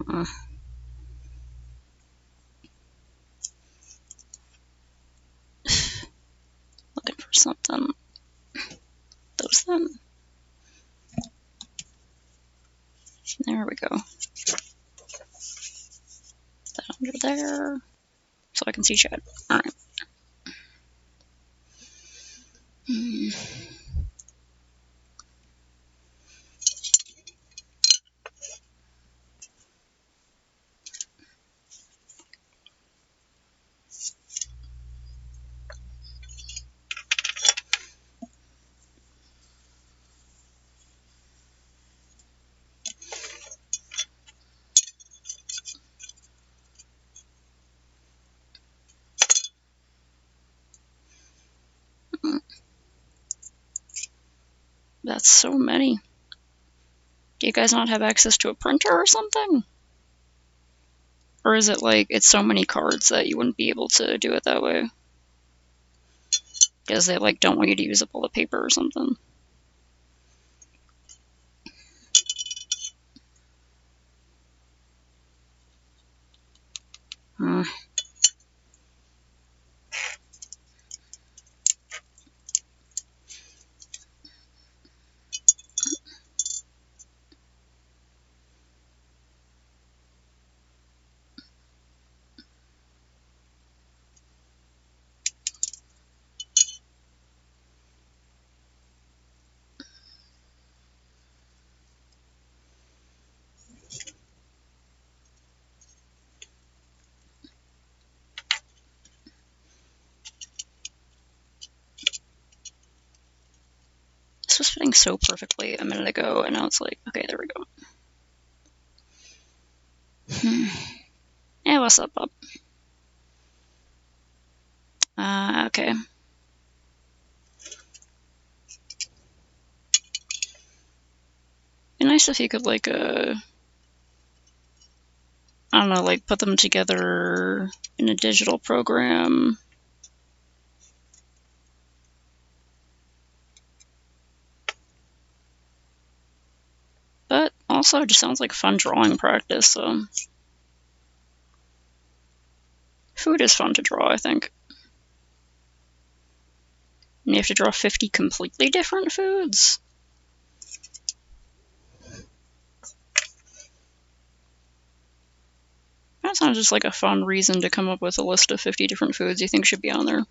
Looking for something. Those then. There we go. That under there. So I can see chat. Alright. That's so many. Do you guys not have access to a printer or something? Or is it like it's so many cards that you wouldn't be able to do it that way? Because they like don't want you to use up all the paper or something. This was fitting so perfectly a minute ago, and now it's like, okay, there we go. Hey, what's up, Bob? Okay. Be nice if you could, like, I don't know, like, put them together in a digital program. But also, it just sounds like fun drawing practice, so. Food is fun to draw, I think. And you have to draw 50 completely different foods? That sounds just like a fun reason to come up with a list of 50 different foods you think should be on there.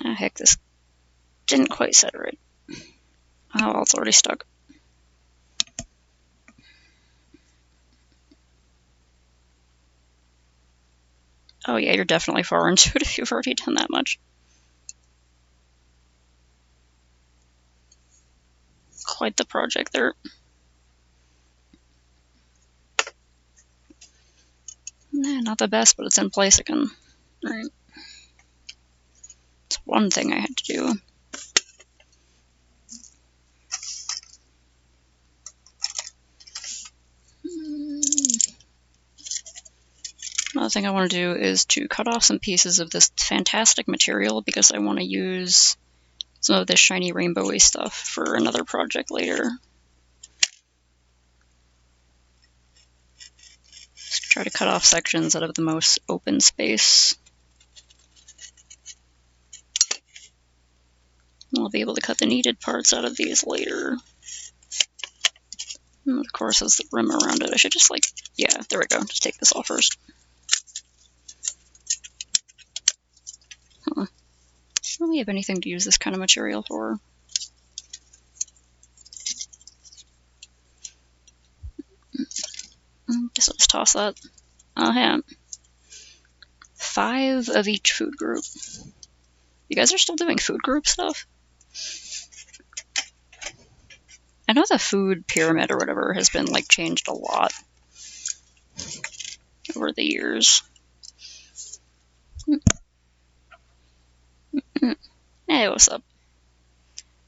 Ah, heck, this didn't quite set it right. Oh, well, it's already stuck. Oh yeah, you're definitely far into it if you've already done that much. Quite the project there. Nah, not the best, but it's in place again. Alright. It's one thing I had to do. Another thing I want to do is to cut off some pieces of this fantastic material because I want to use some of this shiny rainbowy stuff for another project later. Just try to cut off sections that have the most open space. I'll be able to cut the needed parts out of these later. And of course, there's the rim around it. I should just like, yeah, there we go. Just take this off first. Huh. I don't really have anything to use this kind of material for. Guess I'll just toss that. Oh, yeah. 5 of each food group. You guys are still doing food group stuff? I know the food pyramid or whatever has been like changed a lot over the years. Hey, what's up?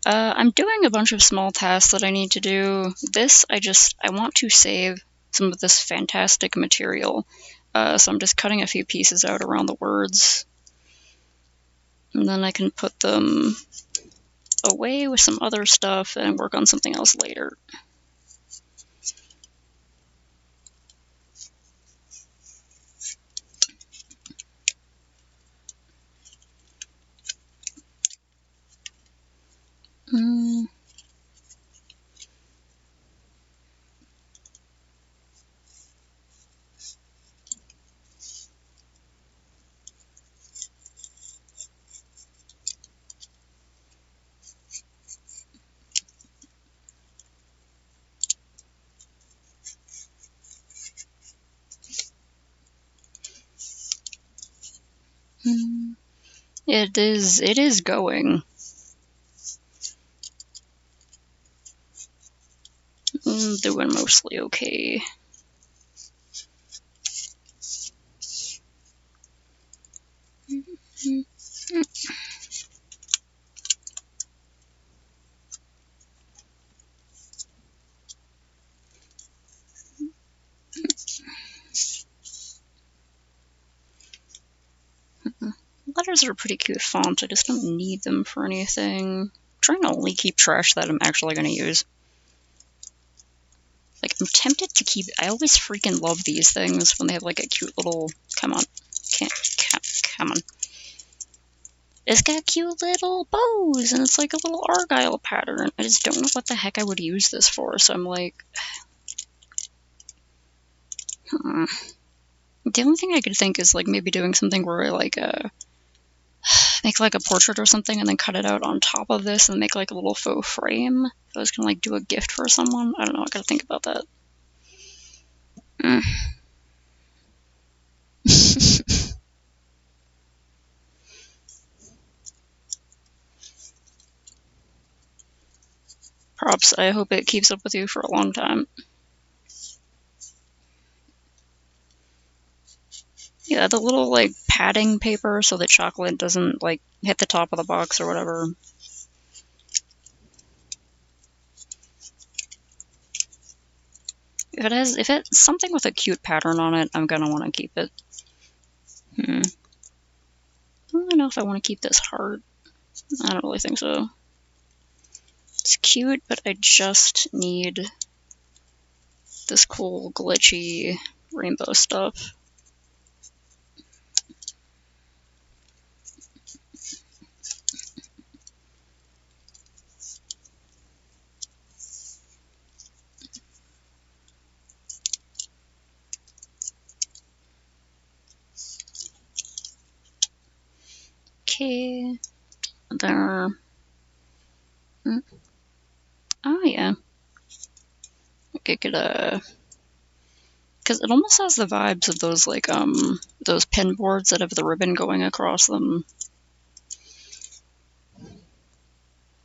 I'm doing a bunch of small tasks that I need to do. This, I want to save some of this fantastic material. So I'm just cutting a few pieces out around the words. And then I can put them away with some other stuff and work on something else later. It is going. Doing mostly okay. Letters are a pretty cute font, I just don't need them for anything. I'm trying to only keep trash that I'm actually going to use. Like, I'm tempted to keep... I always freaking love these things when they have, like, a cute little... Come on. Come on. It's got cute little bows, and it's like a little Argyle pattern. I just don't know what the heck I would use this for, so I'm like... The only thing I could think is, like, maybe doing something where I, like, make, like, a portrait or something and then cut it out on top of this and make, like, a little faux frame. If I was gonna, like, do a gift for someone. I don't know, I gotta think about that. Props, I hope it keeps up with you for a long time. Yeah, the little, like, padding paper so the chocolate doesn't, like, hit the top of the box or whatever. If it's something with a cute pattern on it, I'm gonna want to keep it. I don't know if I want to keep this heart. I don't really think so. It's cute, but I just need this cool glitchy rainbow stuff. Okay, there. Oh yeah. Okay, could because it almost has the vibes of those like those pin boards that have the ribbon going across them.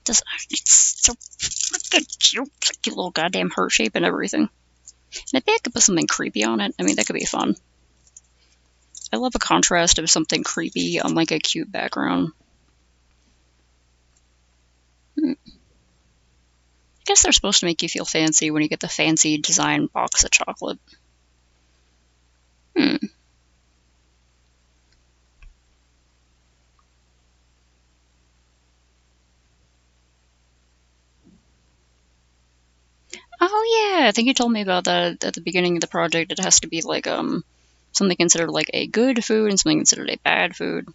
It's so freaking cute. It's a cute little goddamn heart shape and everything. And if they could put something creepy on it, I mean that could be fun. I love a contrast of something creepy on like a cute background. I guess they're supposed to make you feel fancy when you get the fancy design box of chocolate. Oh yeah, I think you told me about that at the beginning of the project. It has to be like something considered like a good food and something considered a bad food.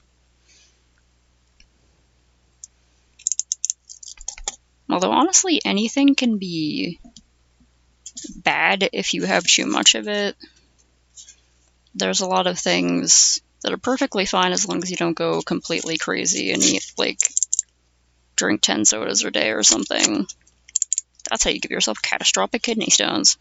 Although honestly, anything can be bad if you have too much of it. There's a lot of things that are perfectly fine as long as you don't go completely crazy and eat like drink 10 sodas a day or something. That's how you give yourself catastrophic kidney stones.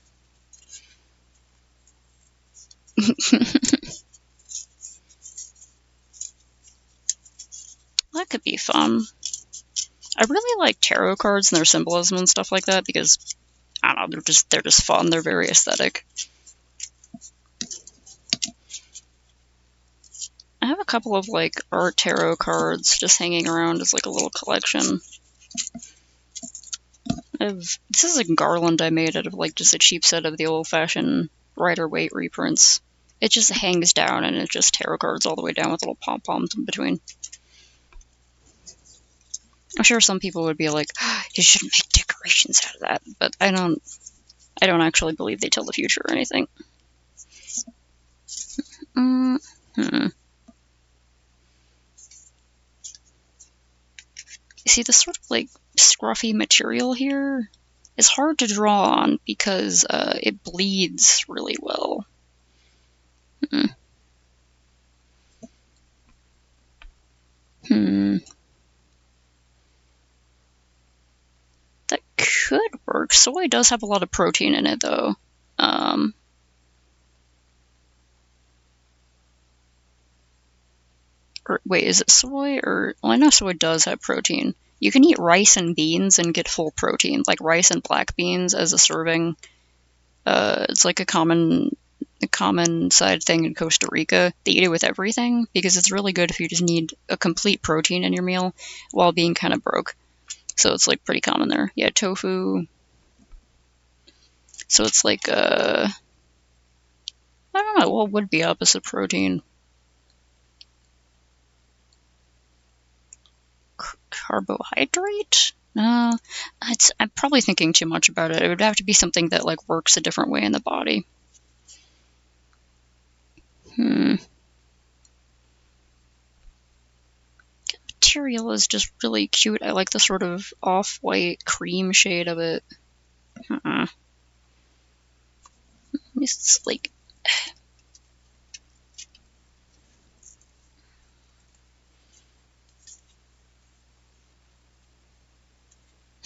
That could be fun. I really like tarot cards and their symbolism and stuff like that because I don't know, they're just fun. They're very aesthetic. I have a couple of like art tarot cards just hanging around as like a little collection. This is a garland I made out of like just a cheap set of the old-fashioned Rider-Waite reprints. It just hangs down and it's just tarot cards all the way down with little pom-poms in between. I'm sure some people would be like, you shouldn't make decorations out of that, but I don't actually believe they tell the future or anything. You see, this sort of like scruffy material here is hard to draw on because it bleeds really well. That could work. Soy does have a lot of protein in it, though. Or wait, is it soy? Or well, I know soy does have protein. You can eat rice and beans and get full protein, like rice and black beans as a serving. It's like a common side thing in Costa Rica. They eat it with everything because it's really good if you just need a complete protein in your meal while being kind of broke. So it's like pretty common there. Yeah, tofu. So it's like I don't know what would be opposite protein. Carbohydrate? No, I'm probably thinking too much about it. It would have to be something that like works a different way in the body. Material is just really cute. I like the sort of off-white cream shade of it. It's like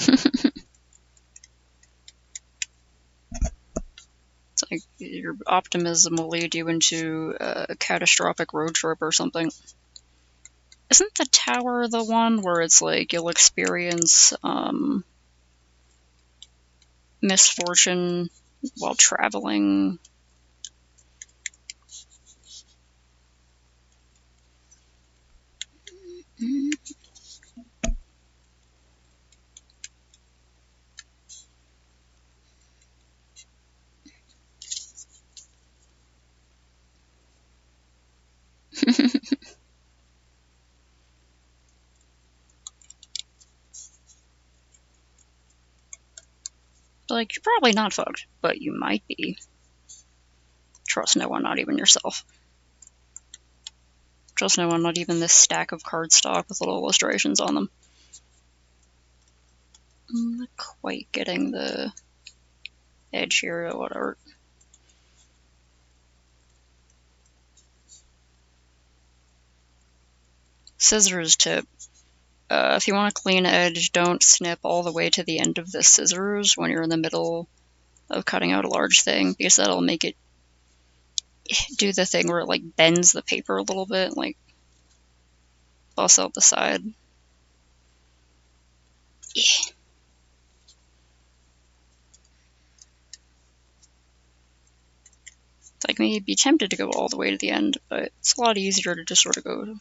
it's like your optimism will lead you into a catastrophic road trip or something. Isn't the tower the one where it's like you'll experience misfortune while traveling? Like, you're probably not fucked, but you might be. Trust no one, not even yourself. Trust no one, not even this stack of cardstock with little illustrations on them. I'm not quite getting the edge here or whatever. Scissors tip. If you want a clean edge, don't snip all the way to the end of the scissors when you're in the middle of cutting out a large thing, because that'll make it do the thing where it like bends the paper a little bit, like bust out the side. Yeah. It's like maybe be tempted to go all the way to the end, but it's a lot easier to just sort of go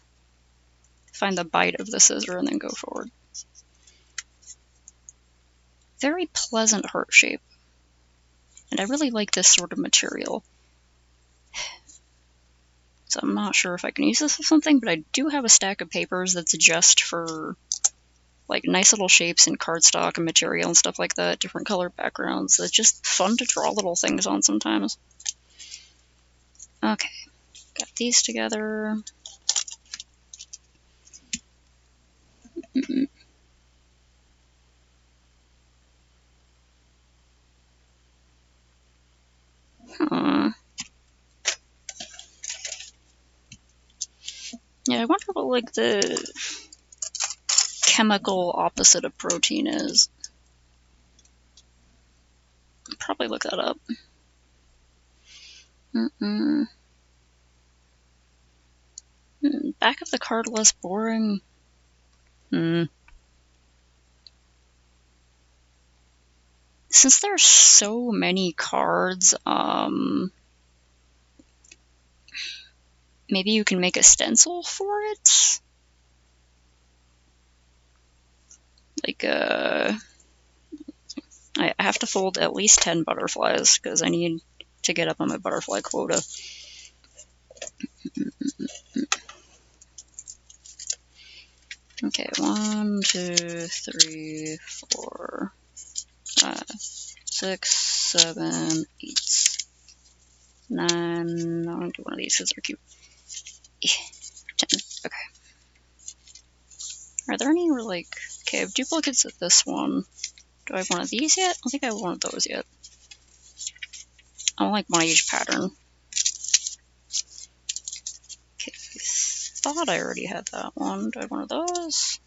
find the bite of the scissor and then go forward. Very pleasant heart shape. And I really like this sort of material. So I'm not sure if I can use this for something, but I do have a stack of papers that's just for like nice little shapes and cardstock and material and stuff like that, different color backgrounds. It's just fun to draw little things on sometimes. Okay, got these together. Huh. Yeah, I wonder what like the chemical opposite of protein is. Probably look that up. Back of the card less boring. Since there's so many cards, maybe you can make a stencil for it? Like, I have to fold at least 10 butterflies, because I need to get up on my butterfly quota. Okay, 1, 2, 3, 4, 5, 6, 7, 8, 9. I'll do one of these because they're cute. 10. Okay. Are there any like? Okay, I have duplicates of this one. Do I have one of these yet? I don't think I have one of those yet. I want like one of each pattern. Okay, I thought I already had that one. Do I have one of those?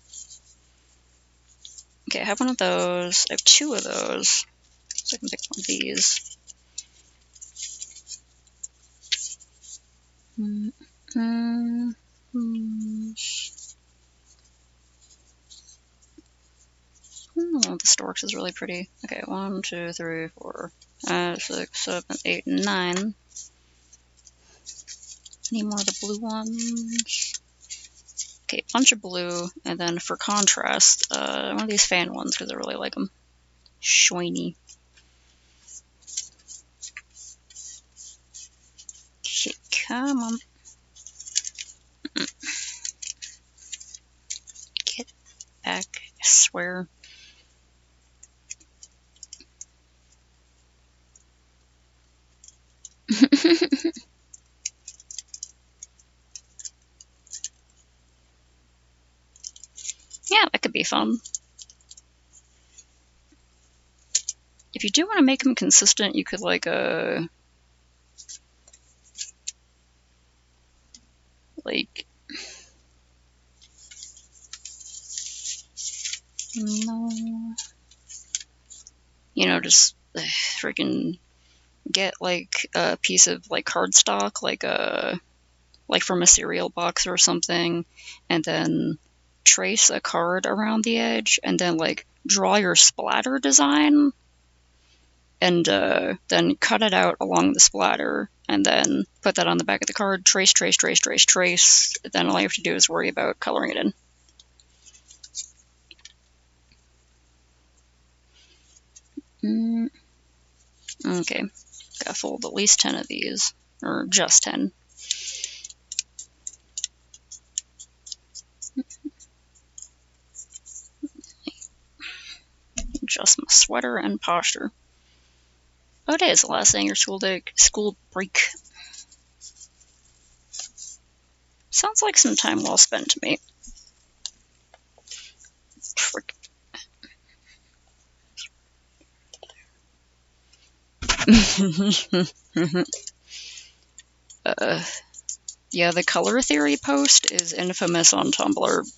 Okay, I have one of those. I have 2 of those. So I can pick one of these. Oh, the storks is really pretty. Okay, 1, 2, 3, 4, 5, 6, 7, 8, 9. Any more of the blue ones? Okay, bunch of blue, and then for contrast, one of these fan ones because I really like them. Shiny. Okay, come on. Get back, I swear. Yeah, that could be fun. If you do want to make them consistent, you could like no, just freaking get like a piece of like cardstock, like from a cereal box or something, and then trace a card around the edge, and then like draw your splatter design, and then cut it out along the splatter, and then put that on the back of the card. Trace, trace, trace, trace, trace. Then all you have to do is worry about coloring it in. Okay, gotta fold at least 10 of these, or just 10. Adjust my sweater and posture. Oh, it is the last day of your school break. Sounds like some time well spent to me. Frick. Yeah, the color theory post is infamous on Tumblr.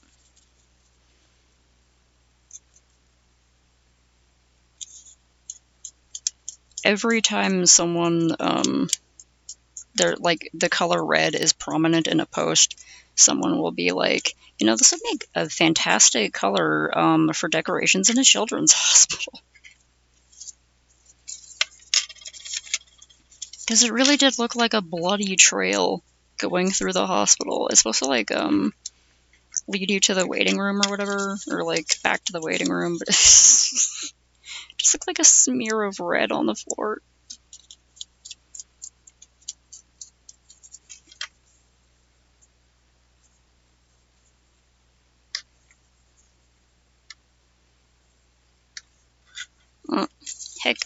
Every time someone, the color red is prominent in a post, someone will be like, this would make a fantastic color for decorations in a children's hospital. Because it really did look like a bloody trail going through the hospital. It's supposed to lead you to the waiting room or whatever, or back to the waiting room, but it just looked like a smear of red on the floor. Heck.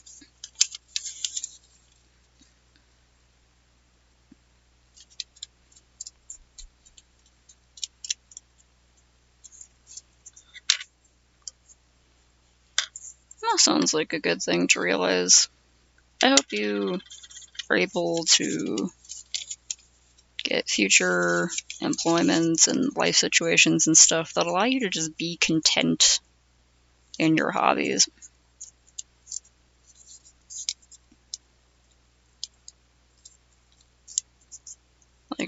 That sounds like a good thing to realize. I hope you are able to get future employments and life situations and stuff that allow you to just be content in your hobbies.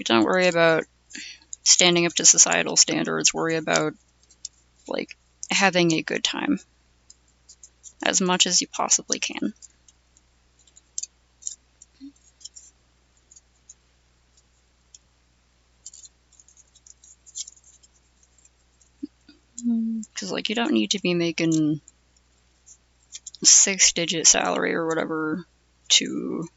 Don't worry about standing up to societal standards. Worry about, having a good time as much as you possibly can. Because, you don't need to be making 6-digit salary or whatever to...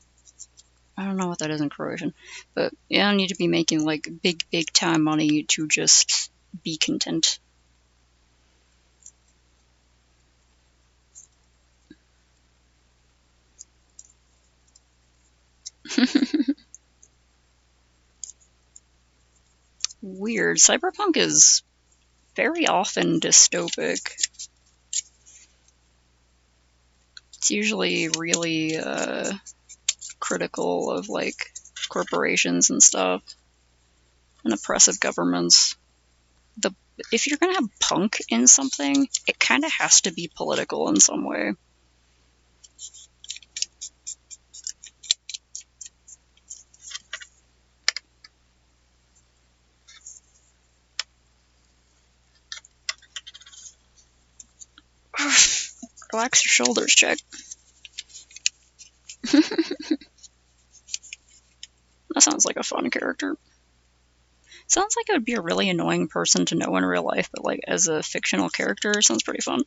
I don't know what that is in Croatian, but you don't need to be making, big time money to just be content. Weird. Cyberpunk is very often dystopic. It's usually really critical of corporations and stuff and oppressive governments. If you're gonna have punk in something, it kind of has to be political in some way. Relax your shoulders, Jack. That sounds like a fun character. Sounds like it would be a really annoying person to know in real life, but like as a fictional character, sounds pretty fun.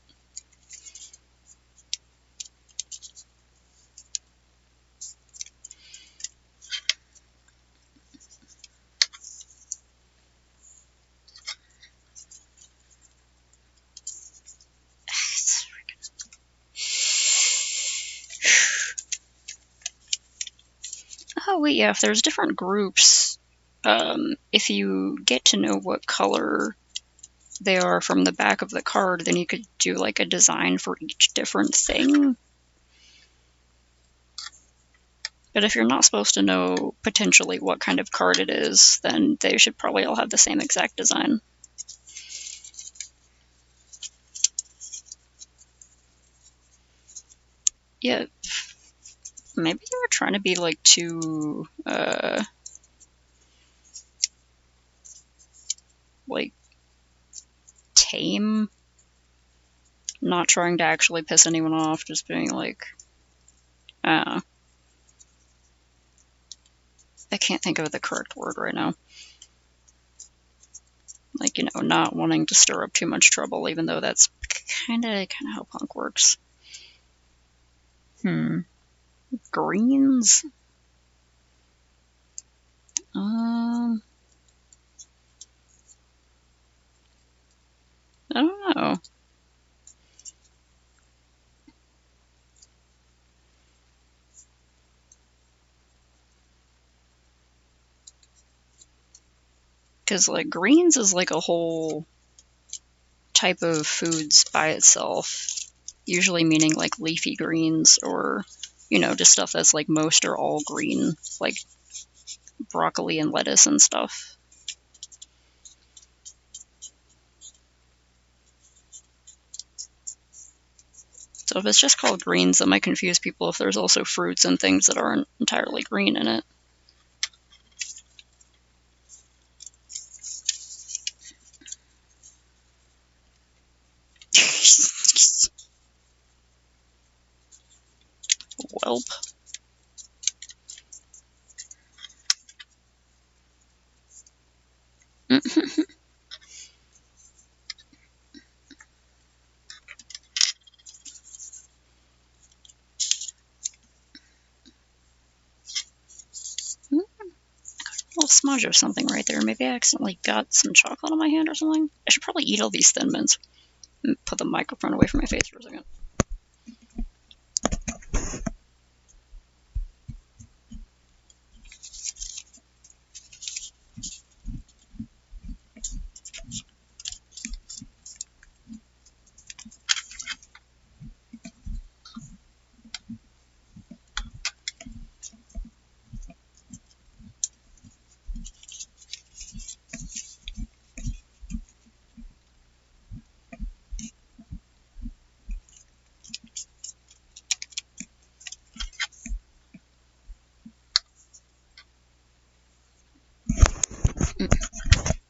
Oh wait, yeah, if there's different groups, if you get to know what color they are from the back of the card, then you could do like a design for each different thing. But if you're not supposed to know potentially what kind of card it is, then they should probably all have the same exact design. Yeah, maybe they were trying to be like too, like tame, not trying to actually piss anyone off, just being like, I can't think of the correct word right now. Like, not wanting to stir up too much trouble, even though that's kind of how punk works. Greens? I don't know. Because, like, greens is like a whole type of foods by itself, usually meaning like leafy greens or, just stuff that's like most or all green, like broccoli and lettuce and stuff. So if it's just called greens, that might confuse people if there's also fruits and things that aren't entirely green in it. Welp. A little smudge of something right there. Maybe I accidentally got some chocolate on my hand or something. I should probably eat all these Thin Mints. Put the microphone away from my face for a second.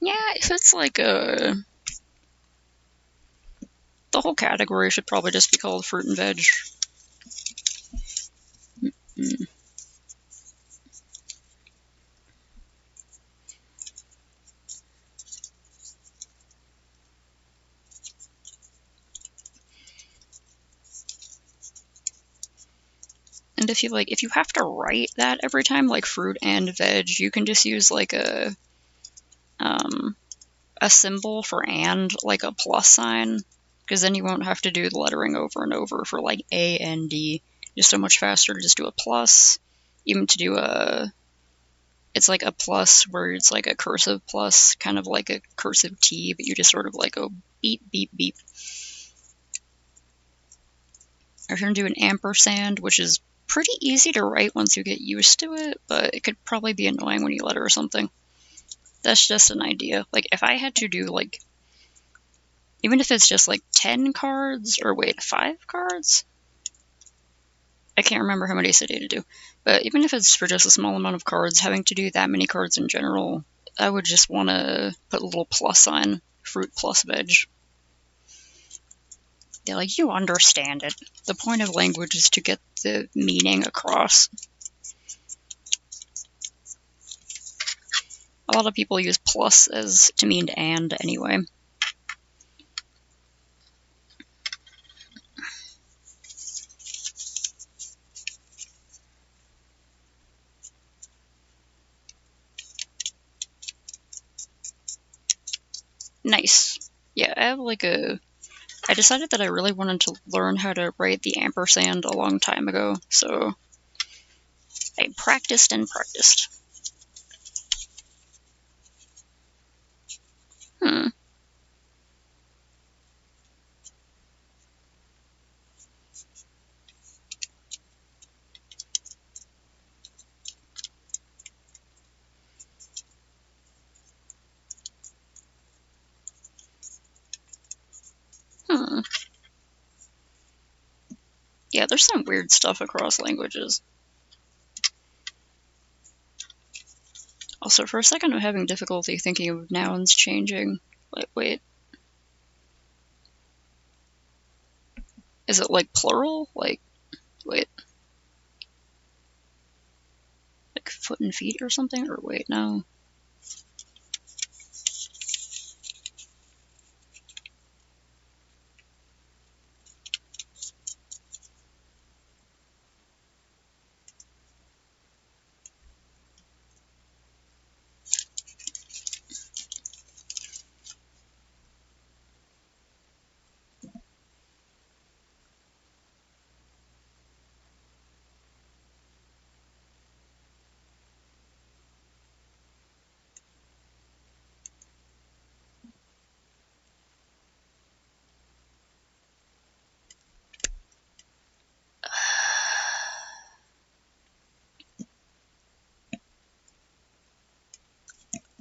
Yeah, if it's like the whole category should probably just be called fruit and veg. And if you have to write that every time, like fruit and veg, you can just use like a symbol for and, like a plus sign, because then you won't have to do the lettering over and over for like A and D. Just so much faster to just do a plus, even to do it's like a plus where it's like a cursive plus, kind of like a cursive T, but you just sort of like go beep, beep, beep. Or if you're going to do an ampersand, which is pretty easy to write once you get used to it, but it could probably be annoying when you letter or something. That's just an idea. Like, if I had to do, like, even if it's just like 10 cards, or wait, 5 cards? I can't remember how many I said to do. But even if it's for just a small amount of cards, having to do that many cards in general, I would just want to put a little plus sign, fruit plus veg. They're like, you understand it. The point of language is to get the meaning across. A lot of people use plus as to mean and anyway. Nice. Yeah, I have like I decided that I really wanted to learn how to write the ampersand a long time ago, so I practiced and practiced. Hmm. Hmm. Yeah, there's some weird stuff across languages. Also, for a second, I'm having difficulty thinking of nouns changing. Like, wait. Is it like plural? Like, wait. Like foot and feet or something? Or wait, no.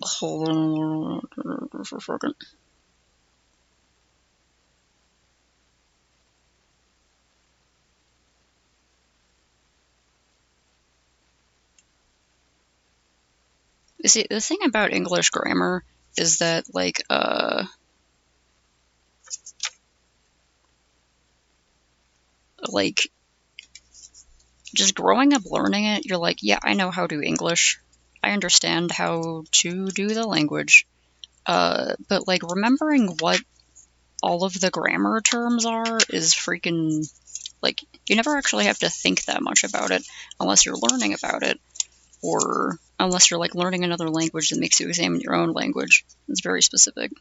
Hold on for a second. You see, the thing about English grammar is that, like, just growing up learning it, you're like, yeah, I know how to English. I understand how to do the language. But, like, remembering what all of the grammar terms are is freaking, like, you never actually have to think that much about it unless you're learning about it, or unless you're, like, learning another language that makes you examine your own language. It's very specific.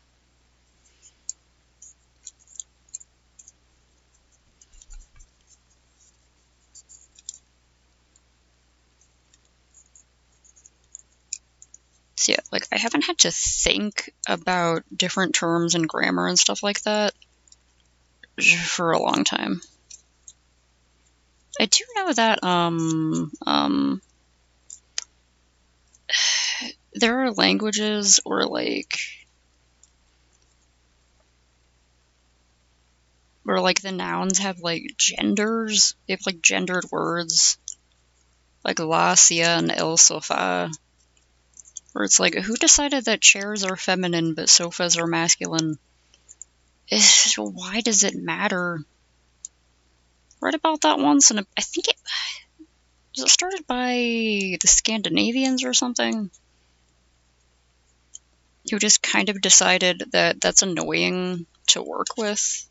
So yeah, like, I haven't had to think about different terms and grammar and stuff like that for a long time. I do know that there are languages where like the nouns have like genders. They have like gendered words, like la, sia, and el sofa. Where it's like, who decided that chairs are feminine but sofas are masculine? Why does it matter? Read about that once, and I think it was started by the Scandinavians or something, who just kind of decided that that's annoying to work with.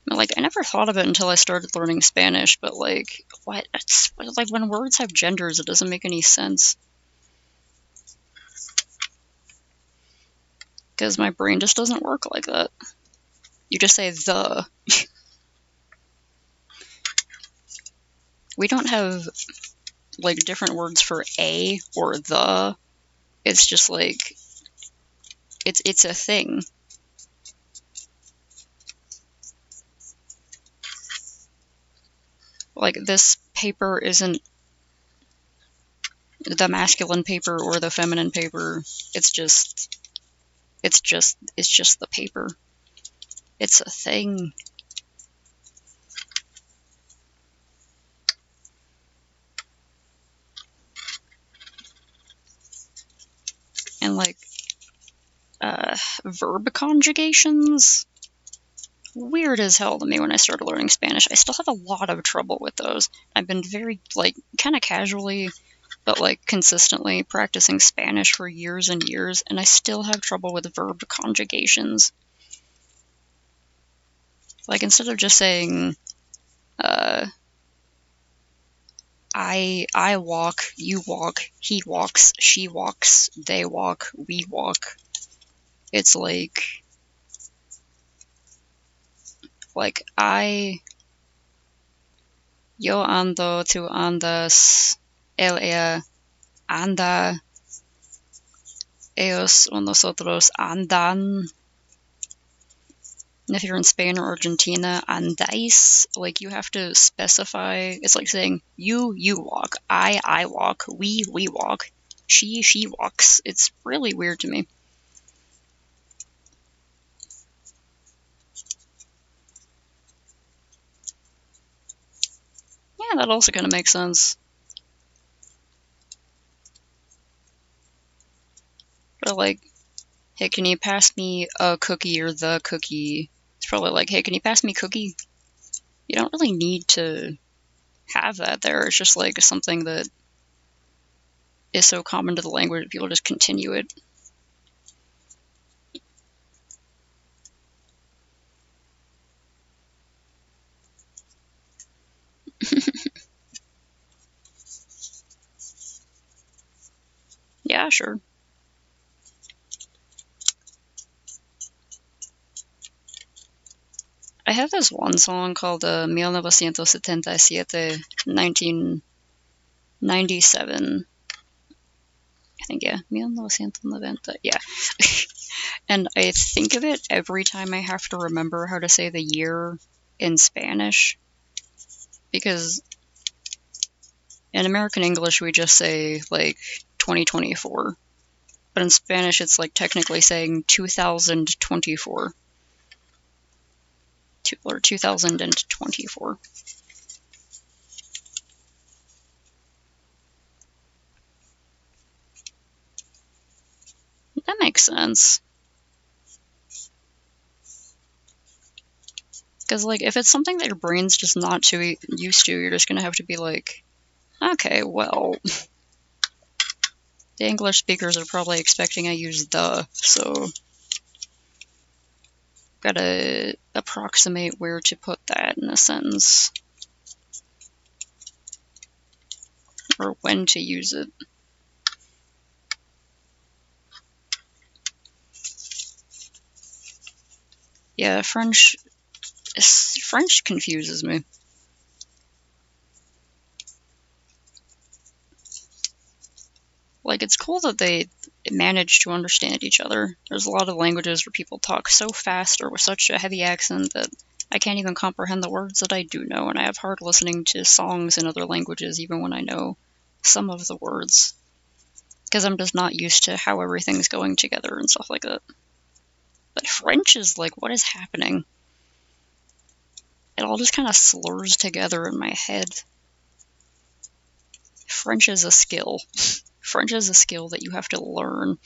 Like, I never thought of it until I started learning Spanish, but like, what? It's like when words have genders, it doesn't make any sense. Because my brain just doesn't work like that. You just say the. We don't have like different words for a or the. It's just like it's a thing. Like, this paper isn't the masculine paper or the feminine paper. It's just the paper. It's a thing. And like verb conjugations. Weird as hell to me when I started learning Spanish. I still have a lot of trouble with those. I've been very, kind of casually, but, consistently practicing Spanish for years and years, and I still have trouble with verb conjugations. Instead of just saying, I walk, you walk, he walks, she walks, they walk, we walk. It's yo ando, tú andas, él, anda, ellos o nosotros andan. And if you're in Spain or Argentina, andáis. You have to specify. It's like saying you walk, I walk, we walk, she walks. It's really weird to me. Yeah, that also kind of makes sense. But hey, can you pass me a cookie or the cookie? It's probably hey, can you pass me cookie? You don't really need to have that there. It's just something that is so common to the language that people just continue it. Yeah, sure. I have this one song called 1977, 1997. I think, yeah, 1990, yeah. And I think of it every time I have to remember how to say the year in Spanish. Because in American English, we just say, 2024. But in Spanish, it's technically saying 2024. Or 2024. That makes sense. Because, if it's something that your brain's just not too used to, you're just going to have to be okay, well, the English speakers are probably expecting I use the, so gotta approximate where to put that in a sentence. Or when to use it. Yeah, French confuses me. It's cool that they manage to understand each other. There's a lot of languages where people talk so fast or with such a heavy accent that I can't even comprehend the words that I do know, and I have hard listening to songs in other languages even when I know some of the words. Because I'm just not used to how everything's going together and stuff like that. But French is what is happening? It all just kind of slurs together in my head. French is a skill. French is a skill that you have to learn.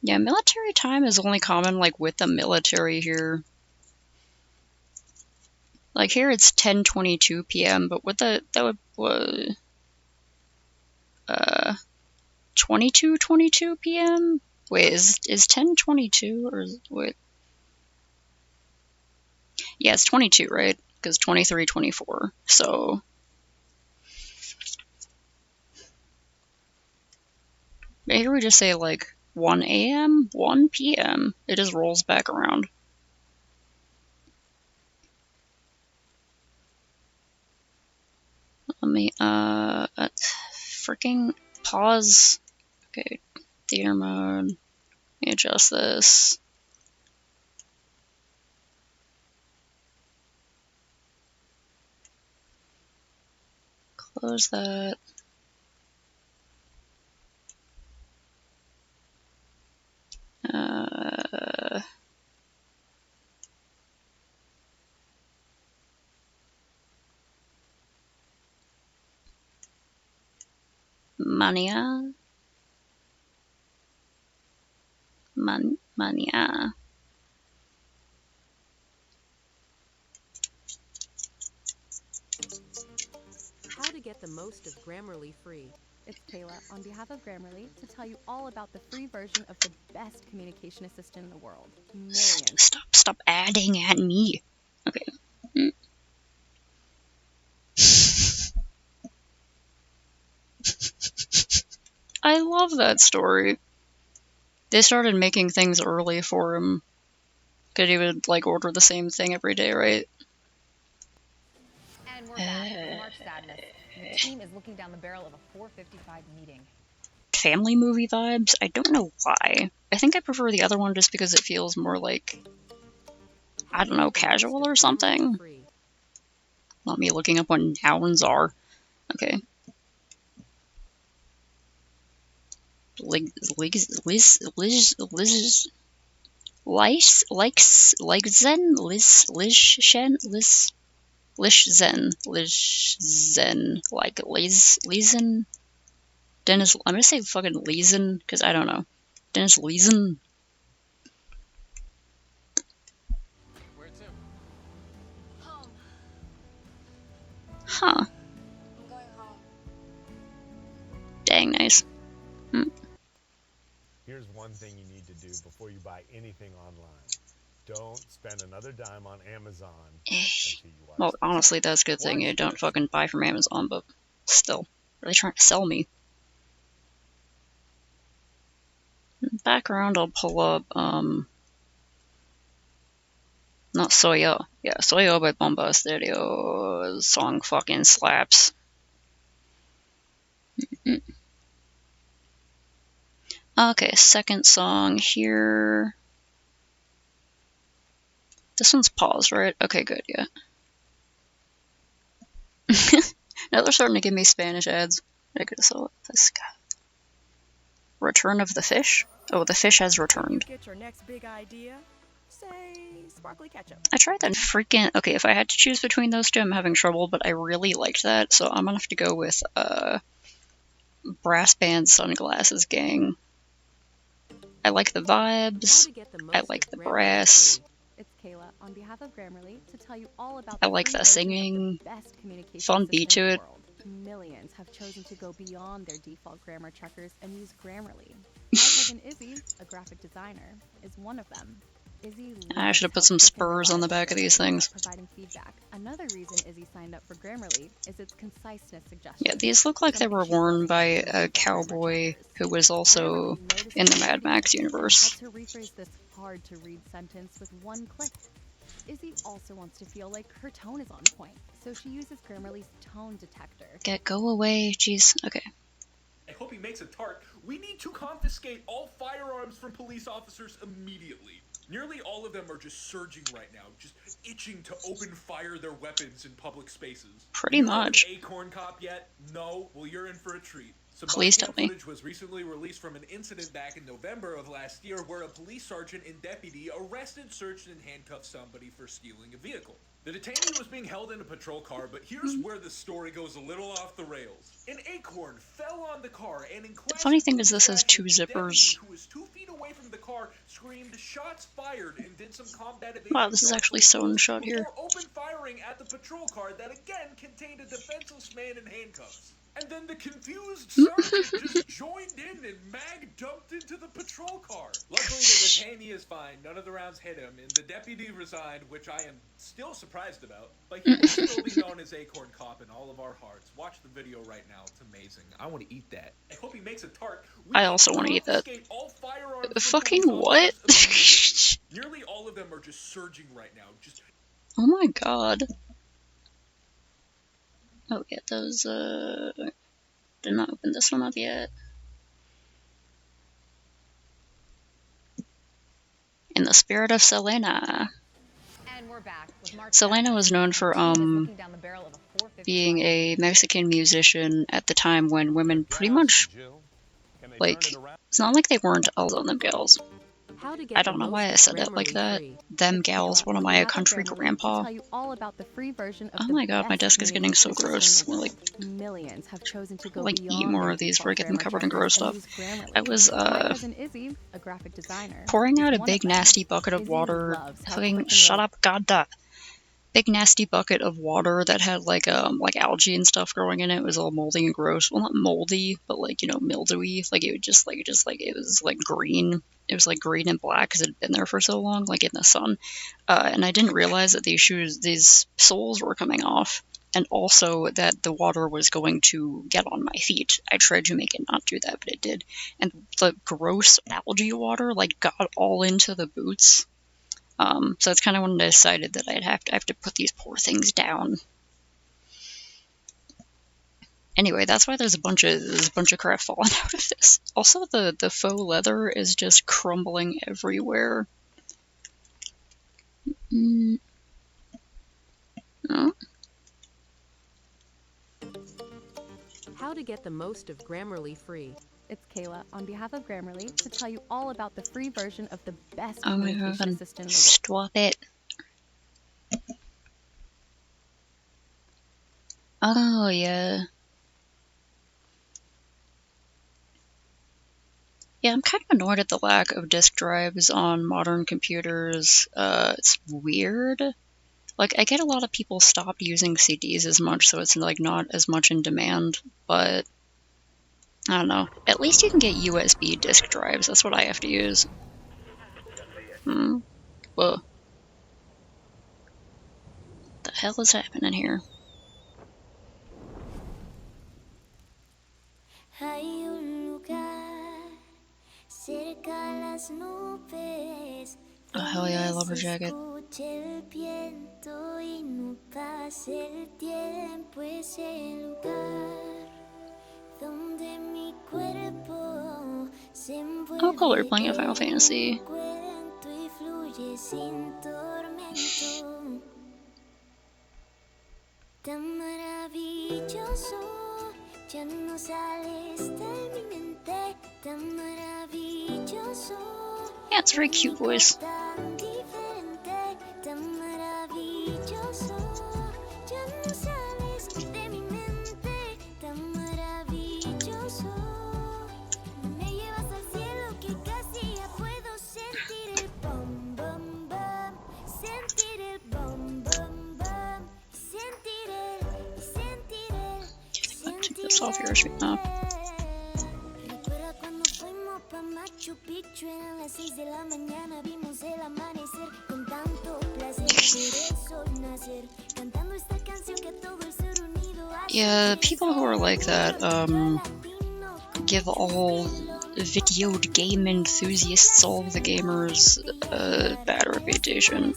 Yeah, military time is only common with the military here. Here it's 10:22 p.m., but with that would 22:22 p.m. Wait, is 10:22 or wait? Yeah, it's 22, right? Because 23, 24. So here we just say 1 a.m., 1 p.m. It just rolls back around. Let me freaking pause. Okay, theater mode. Let me adjust this. Close that. Mania. Mania. How to get the most of Grammarly free. It's Kayla on behalf of Grammarly to tell you all about the free version of the best communication assistant in the world. Millions. Stop adding at me. Okay. I love that story. They started making things early for him. Because he would, like, order the same thing every day, right? And we're back with March Sadness. The team is looking down the barrel of a 4:55 meeting. Family movie vibes? I don't know why. I think I prefer the other one just because it feels more like, I don't know, casual or something. Not me looking up what nouns are. Okay. Lizen. Dennis, I'm gonna say fucking Leeson, because I don't know. Dennis Leeson. Where to? Home. Huh. I'm going home. Dang nice. Here's one thing you need to do before you buy anything online. Don't spend another dime on Amazon until you are. Well, honestly, that's a good thing. You don't fucking buy from Amazon, but still. Really trying to sell me. In the background, I'll pull up, not Soyo. Yeah, Soyo by Bomba Stereo. The song fucking slaps. Okay, second song here. This one's paused, right? Okay, good, yeah. Now they're starting to give me Spanish ads. I could have saw this guy. Return of the Fish? Oh, the fish has returned. Get your next big idea? Say sparkly ketchup. I tried that freaking... Okay, if I had to choose between those two, I'm having trouble, but I really liked that, so I'm gonna have to go with, Brass Band Sunglasses Gang. I like the vibes. I like the brass. It's Kayla on behalf of Grammarly to tell you all about I like the singing. Fun beat to it. Millions have chosen to go beyond their default grammar checkers and use Grammarly. My cousin Izzy, a graphic designer, is one of them. Izzy I should have put some spurs on the back of these things. Providing feedback. Another reason Izzy signed up for Grammarly is its conciseness suggestions. Yeah, these look like they were worn by a cowboy who was also in the Mad Max universe. How to rephrase this hard-to-read sentence with one click. Izzy also wants to feel like her tone is on point, so she uses Grammarly's tone detector. Go away, jeez. Okay. I hope he makes a tart. We need to confiscate all firearms from police officers immediately. Nearly all of them are just surging right now, just itching to open fire their weapons in public spaces. Pretty much. Acorn Cop yet? No? Well, you're in for a treat. Some Please tell me. footage was recently released from an incident back in November of last year where a police sergeant and deputy arrested, searched, and handcuffed somebody for stealing a vehicle. The detainee was being held in a patrol car, but here's where the story goes a little off the rails. An acorn fell on the car, and in The funny thing is this has two zippers. who was 2 feet away from the car screamed shots fired and did some combat evasion. Wow, this is actually sewn shut here. Before open firing at the patrol car that again contained a defenseless man in handcuffs. And then the confused sergeant just joined in and mag dumped into the patrol car. Luckily, the detainee is fine. None of the rounds hit him, and the deputy resigned, which I am still surprised about. But he will still be known as Acorn Cop in all of our hearts. Watch the video right now. It's amazing. I want to eat that. I hope he makes a tart. I also want to eat that. Fucking Fucking what? Nearly all of them are just surging right now. Just Oh my god. Oh, yeah, those, did not open this one up yet. In the spirit of Selena. And we're back with March Selena Sadness. was known for, The team is looking down the barrel of a 4:55 being a Mexican musician at the time when women pretty much, like, it's not like they weren't all on them gals. How to get I don't know why I said it like that. Them gals, what am I, a country grandpa? Tell you all about the free version of Oh the my god, my best desk is community getting so system in gross. the I'm world. like, Millions have chosen to go like eat beyond more their of these before I default get them grammar covered in checkers gross and stuff. use Grammarly. I was, My cousin Izzy, a graphic designer, pouring is out a one of big them. nasty bucket of Izzy water. loves how Fucking quick and shut ro- up, god da. Big nasty bucket of water that had like algae and stuff growing in it. It was all moldy and gross. Well, not moldy, but like, you know, mildewy. Like it would just like it was like green. It was like green and black because it had been there for so long, like in the sun. And I didn't realize that these soles were coming off, and also that the water was going to get on my feet. I tried to make it not do that, but it did. And the gross algae water like got all into the boots. So that's kind of when I decided that I have to put these poor things down. Anyway, that's why there's a bunch of crap falling out of this. Also, the faux leather is just crumbling everywhere. Oh. How to get the most of Grammarly free. It's Kayla on behalf of Grammarly to tell you all about the free version of the best Oh my communication god, assistant in the stop it. Oh, yeah. Yeah, I'm kind of annoyed at the lack of disk drives on modern computers. It's weird. Like, I get a lot of people stopped using CDs as much, so it's like not as much in demand, but I don't know. At least you can get USB disk drives. That's what I have to use. Whoa. What the hell is happening here? Hay un lugar cerca a las nubes. Oh, hell yeah, I love her jacket. El viento y no pasa el tiempo, es el lugar donde mi cuerpo se envuelve. Oh, cool, they're playing a Final Fantasy. Cuento y fluye sin tormento. Tan maravilloso, ya no sales de mi mente. Tan maravilloso. Yeah, it's a very cute voice. Tan diferente, tan maravilloso, ya no sales de mi mente. Tan maravilloso, me llevas al cielo que casi ya puedo sentir el bom bom bom, sentir el bom bom bom, sentir el. Take this off here, sweet now. Recuerda cuando fuimos pa Machu Picchu, eran las 6 de la mañana, vimos el amanecer con tanto placer, ver el sol nacer, cantando esta canción que todo el ser unido hace. Yeah, people who are like that, give all video game enthusiasts, all the gamers, a bad reputation.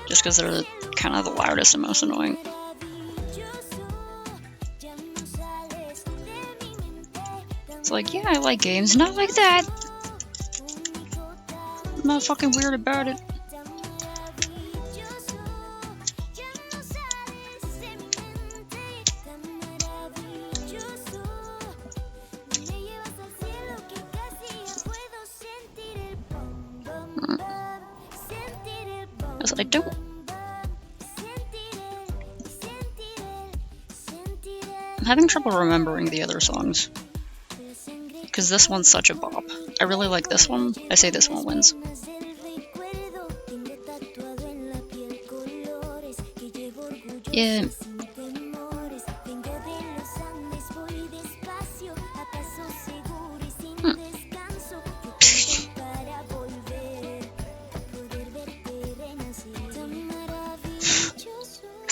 Just because they're kind of the loudest and most annoying. It's like, yeah, I like games, not like that. I'm not fucking weird about it. I don't. I'm having trouble remembering the other songs. Because this one's such a bop. I really like this one. I say this one wins. Yeah.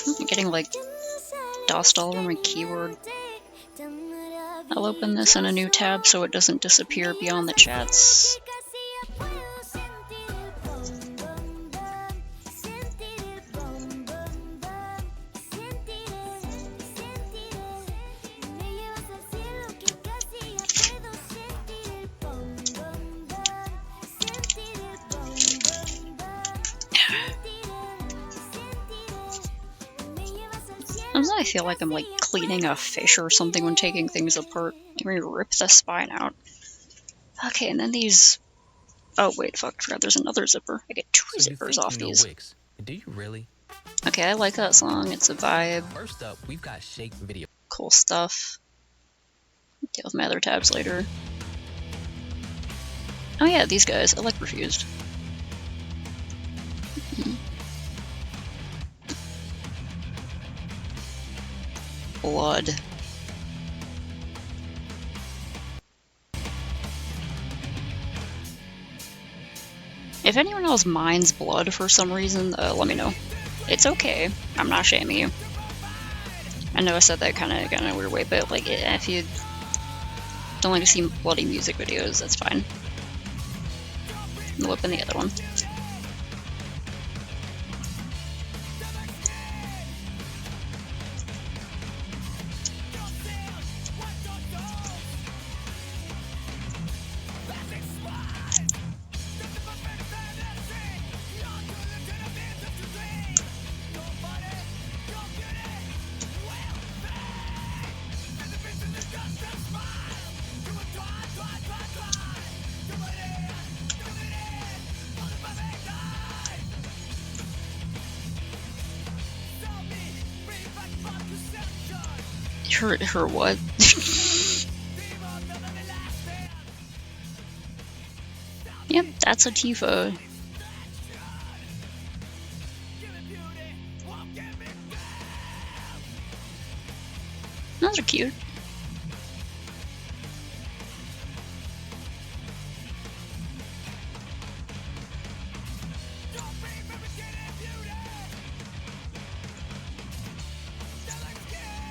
I'm getting like dust all over my keyboard. I'll open this in a new tab so it doesn't disappear beyond the chats. Sometimes I feel like I'm like cleaning a fish or something when taking things apart. Let me rip the spine out. Okay, and then these Oh wait, fuck, forgot there's another zipper. I get 2 So you zippers think off you know these. Wix? Do you really? Okay, I like that song. It's a vibe. First up, we've got Shake Video. Cool stuff. Deal with my other tabs later. Oh yeah, these guys. I like Refused. Blood. If anyone else minds blood for some reason, let me know. It's okay. I'm not shaming you. I know I said that kind of in a weird way, but like, if you don't like to see bloody music videos, that's fine. I'll open the other one. Her what? Yep, that's a Tifa. Those are cute.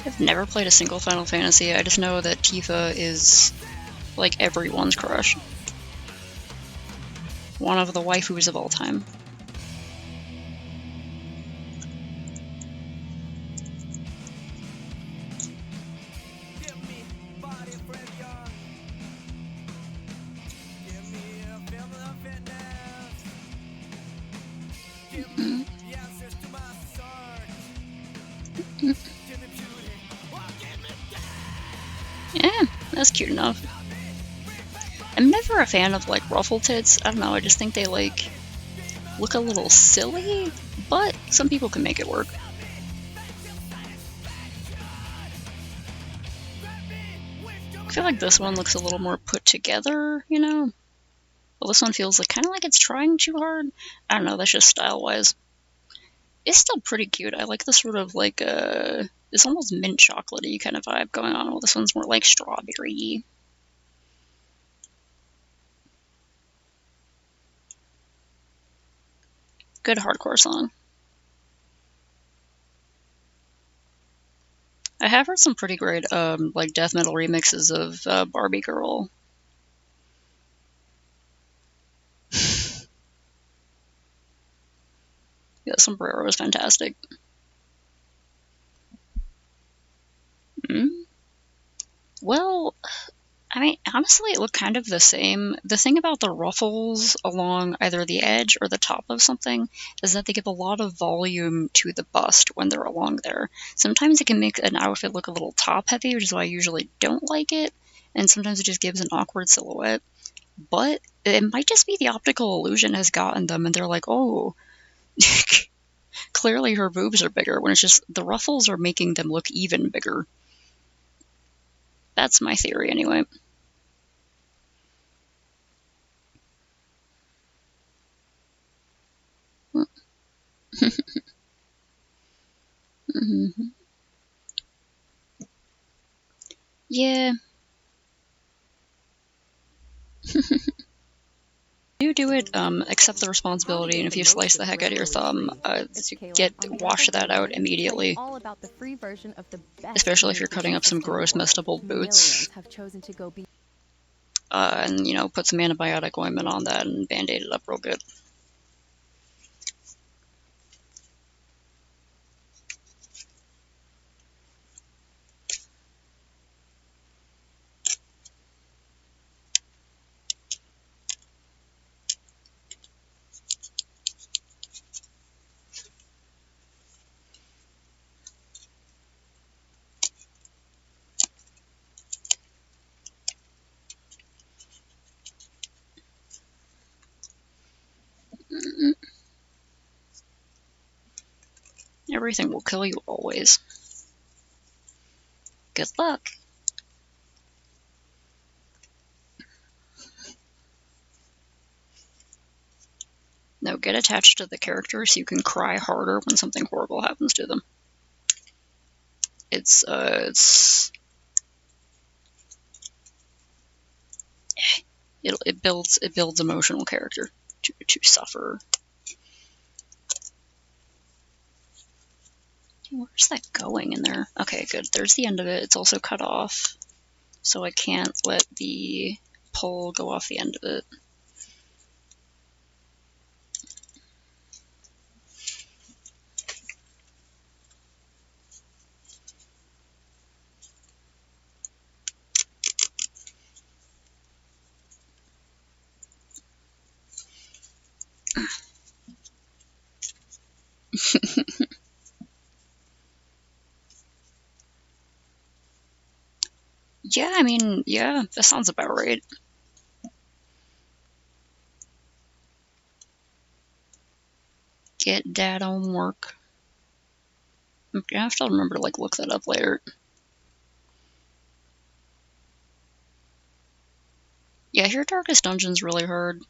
I've never played a single Final Fantasy. I just know that Tifa is like everyone's crush. One of the waifus of all time. Yeah, that's cute enough. I'm never a fan of like ruffle tits. I don't know, I just think they like look a little silly, but some people can make it work. I feel like this one looks a little more put together, you know? Well, this one feels like kind of like it's trying too hard. I don't know, that's just style-wise. It's still pretty cute. I like the sort of like it's almost mint chocolatey kind of vibe going on. Well, this one's more like strawberry. Good hardcore song. I have heard some pretty great like death metal remixes of Barbie Girl. Yeah, Sombrero is fantastic. Well, I mean, honestly, it looked kind of the same. The thing about the ruffles along either the edge or the top of something is that they give a lot of volume to the bust when they're along there. Sometimes it can make an outfit look a little top-heavy, which is why I usually don't like it, and sometimes it just gives an awkward silhouette. But it might just be the optical illusion has gotten them, and they're like, oh, clearly her boobs are bigger, when it's just the ruffles are making them look even bigger. That's my theory, anyway. Yeah. Do it, accept the responsibility, and if you slice the heck out of your thumb, wash that out immediately. All about the free version of the best Especially if you're cutting up some gross, messed up old boots. Have chosen to go And, you know, put some antibiotic ointment on that and band-aid it up real good. everything will kill you always. Good luck. No, get attached to the character so you can cry harder when something horrible happens to them. It builds emotional character to suffer. Where's that going in there? Okay, good. There's the end of it. It's also cut off, so I can't let the pole go off the end of it. Yeah, I mean, yeah, that sounds about right. Get dad homework. I'm gonna have to remember to like look that up later. Yeah, your Darkest Dungeon's really hard.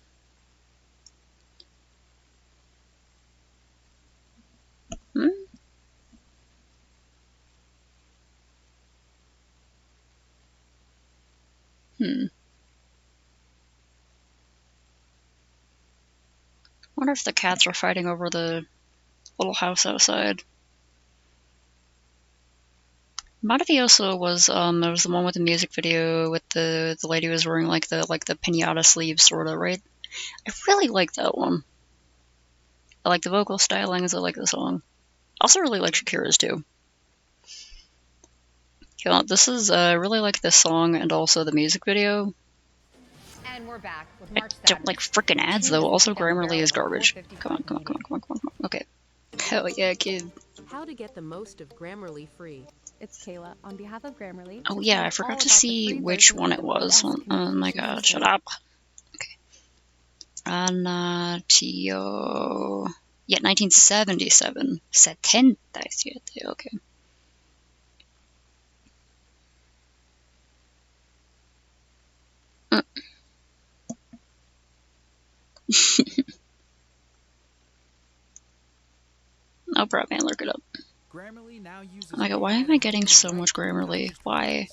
Wonder if the cats are fighting over the little house outside. Matavilloso was it was the one with the music video with the lady who was wearing like the piñata sleeves sorta, right? I really like that one. I like the vocal stylings, I like the song. I also really like Shakira's too. Yeah, this is I really like this song and also the music video. And we're back with I March don't like frickin' ads though. Also, Grammarly is garbage. Come on. Okay. Hell yeah, kid. How to get the most of Grammarly free. It's Kayla on behalf of Grammarly. Oh yeah, I forgot to see which one it was. Oh my god, shut up. Okay. Anatio. Yeah, 1977. 77, okay. No problem, man, look it up. Grammarly now uses Oh my god, why am I getting so much Grammarly? Why?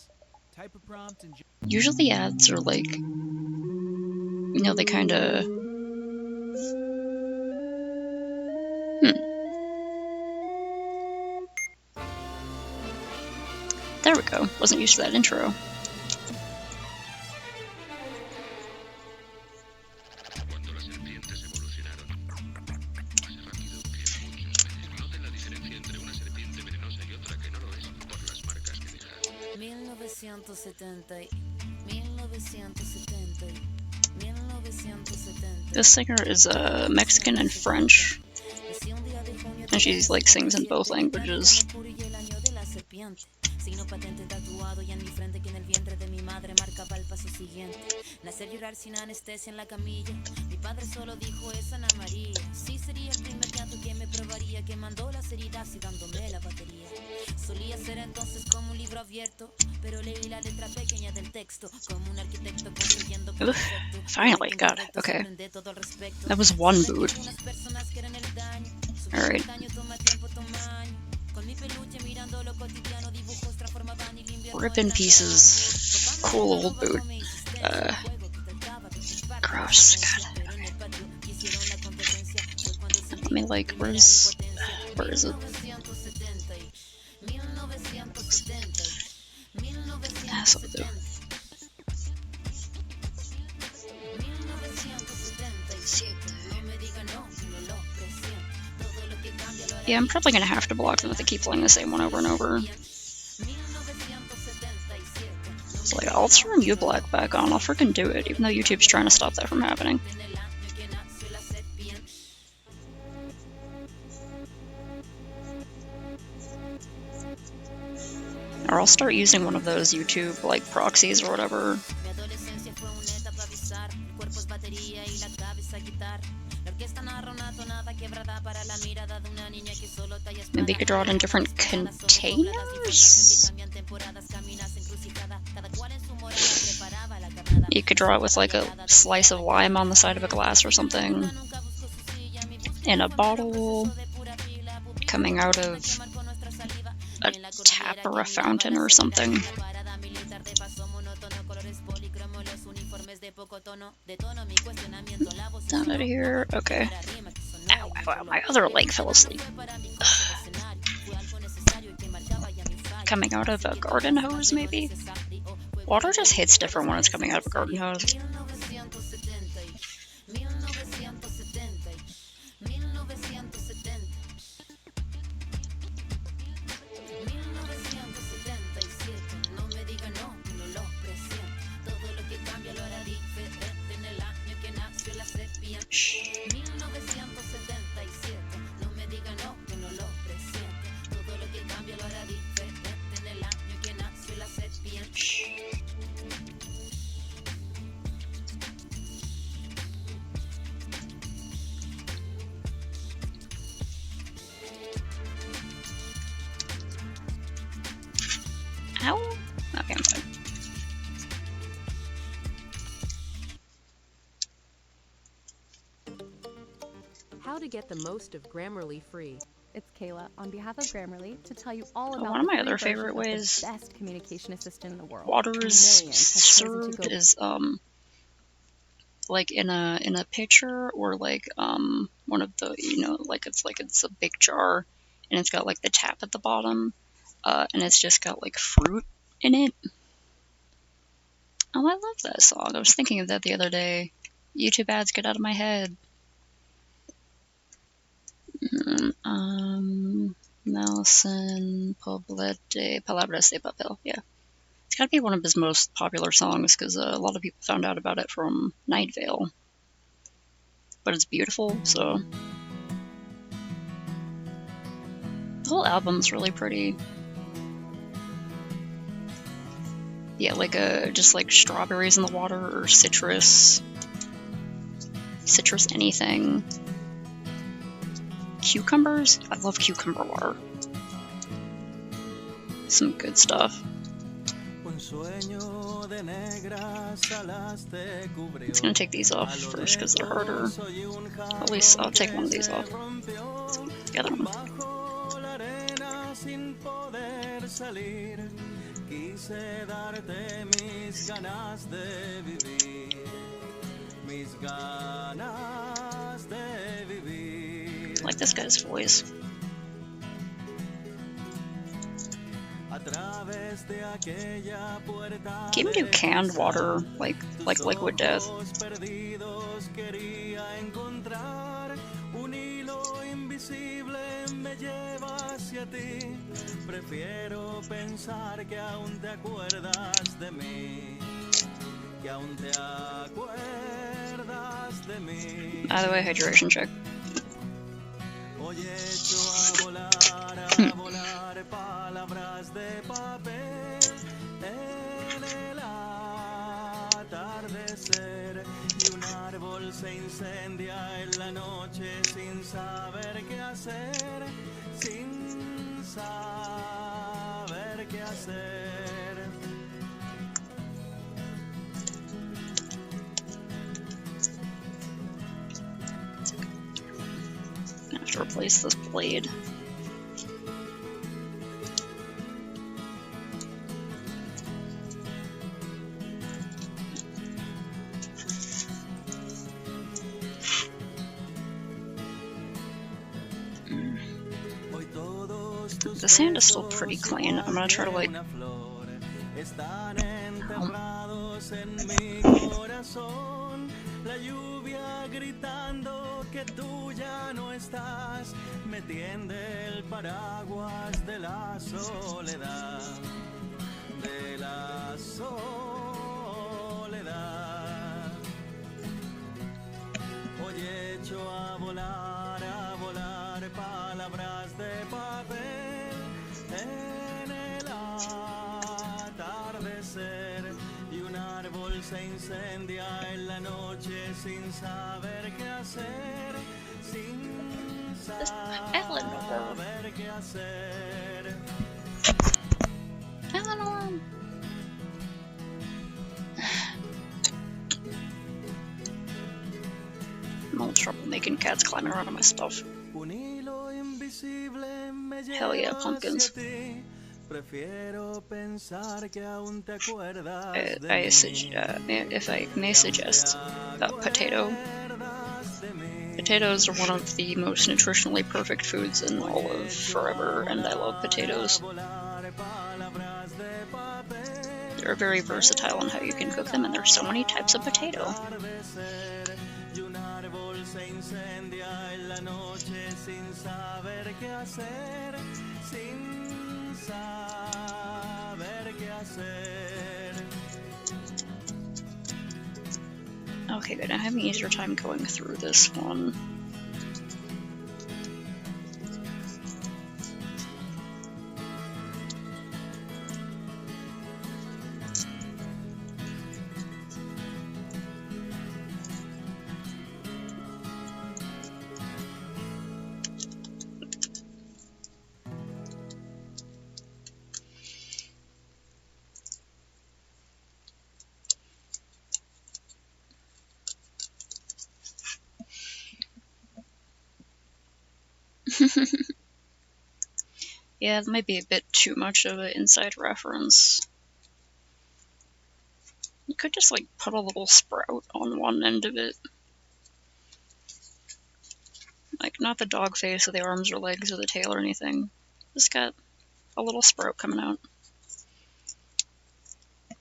Type a prompt and Usually the ads are like, you know, they kinda... There we go. Wasn't used to that intro. This singer is Mexican and French, and she like sings in both languages. Signo patente tatuado y en mi frente que en el vientre de mi madre marcaba el paso siguiente. Nacer llorar sin anestesia en la camilla. Mi padre solo dijo es Ana María. Sí sería el primer gato que me probaría, que mandó las heridas y dándome la batería. Solía ser entonces como un libro abierto, pero leí la letra pequeña del texto como un arquitecto construyendo perfecto. Finally, God, okay. That was one boot. Alright. Rip in pieces. Cool old boot. Gross. God. Let me like, where is it? That's what I do. Yeah, I'm probably gonna have to block them if they keep playing the same one over and over. It's like, I'll turn uBlack back on, I'll freaking do it, even though YouTube's trying to stop that from happening. Or I'll start using one of those YouTube, like, proxies or whatever. Maybe you could draw it in different containers? You could draw it with like a slice of lime on the side of a glass or something. In a bottle. Coming out of a tap or a fountain or something. Down out of here. Okay. Ow, ow, ow. My other leg fell asleep. Coming out of a garden hose, maybe? Water just hits different when it's coming out of a garden hose. Ow? Okay, I'm fine. How to get the most of Grammarly free. It's Kayla on behalf of Grammarly to tell you all about One of my the other free favorite version of ways the best communication assistant in the world. water And is millions have chosen to served go is like in a pitcher, or like one of the, you know, like it's a big jar and it's got like the tap at the bottom, and it's just got like fruit in it. Oh, I love that song. I was thinking of that the other day. YouTube ads, get out of my head. Nelson Poblete, Palabras de Papel. Yeah. It's gotta be one of his most popular songs because a lot of people found out about it from Night Vale. But it's beautiful, so. The whole album's really pretty. Yeah, like just like strawberries in the water or citrus anything. Cucumbers? I love cucumber water. Some good stuff. I'm just gonna take these off first because they're harder. At least I'll take one of these off. The other one. I like this guy's voice. Can you do canned water like Liquid Death? Either way, hydration check. Se incendia en la noche sin saber qué hacer, sin saber qué hacer. I have to replace this blade. The sand is still pretty clean. I'm gonna try to like. La lluvia gritando que tú ya no estás, me tiende el paraguas de la soledad, de la soledad. Hoy echo a volar palabras de papel en el atardecer, y un árbol se incendia en la noche sin saber qué hacer, This Eleanor. Eleanor. I'm all trouble making cats climbing around on my stuff. Hell yeah, pumpkins. If I may suggest, potato. Potatoes are one of the most nutritionally perfect foods in all of forever, and I love potatoes. They're very versatile in how you can cook them, and there's so many types of potato. Okay, good. I'm having an easier time going through this one. Yeah, that might be a bit too much of an inside reference. You could just, like, put a little sprout on one end of it. Like, not the dog face or the arms or legs or the tail or anything. Just got a little sprout coming out. I'd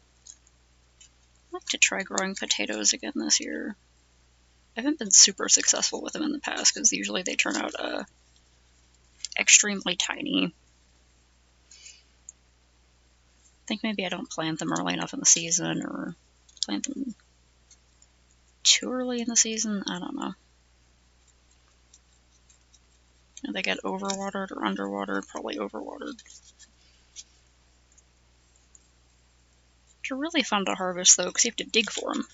like to try growing potatoes again this year. I haven't been super successful with them in the past, because usually they turn out extremely tiny. I think maybe I don't plant them early enough in the season, or plant them too early in the season. I don't know. They get overwatered or underwatered, probably overwatered. They're really fun to harvest though, because you have to dig for them.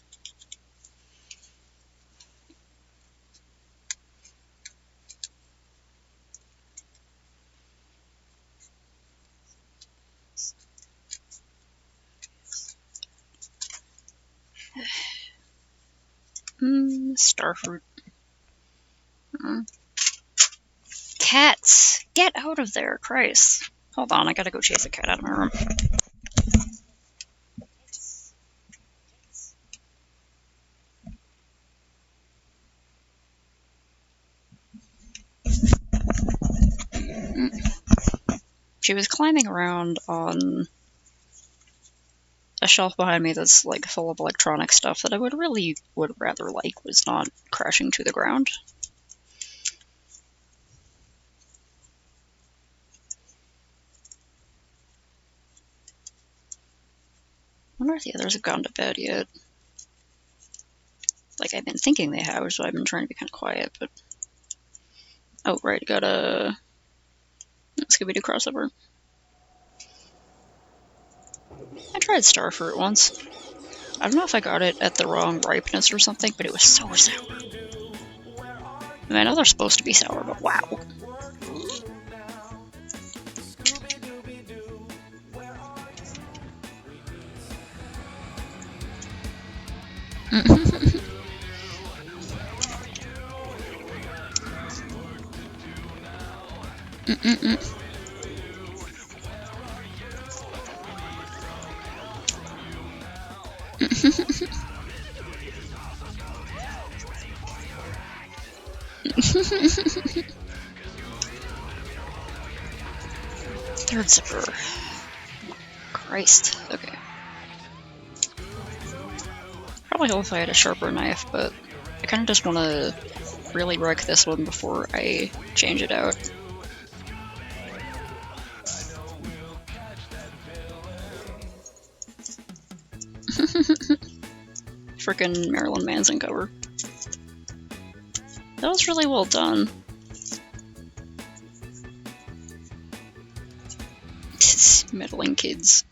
Starfruit. Cats! Get out of there, Christ. Hold on, I gotta go chase a cat out of my room. She was climbing around on a shelf behind me that's like full of electronic stuff that I would rather like was not crashing to the ground. I wonder if the others have gone to bed yet. Like, I've been thinking they have, so I've been trying to be kind of quiet, but... Oh, right, got a Scooby-Doo crossover. I tried Starfruit once. I don't know if I got it at the wrong ripeness or something, but it was so sour. I mean, I know they're supposed to be sour, but wow. Third zipper. Christ. Okay. Probably help if I had a sharper knife, but I kind of just want to really wreck this one before I change it out. Frickin' Marilyn Manson cover. That was really well done. Meddling kids.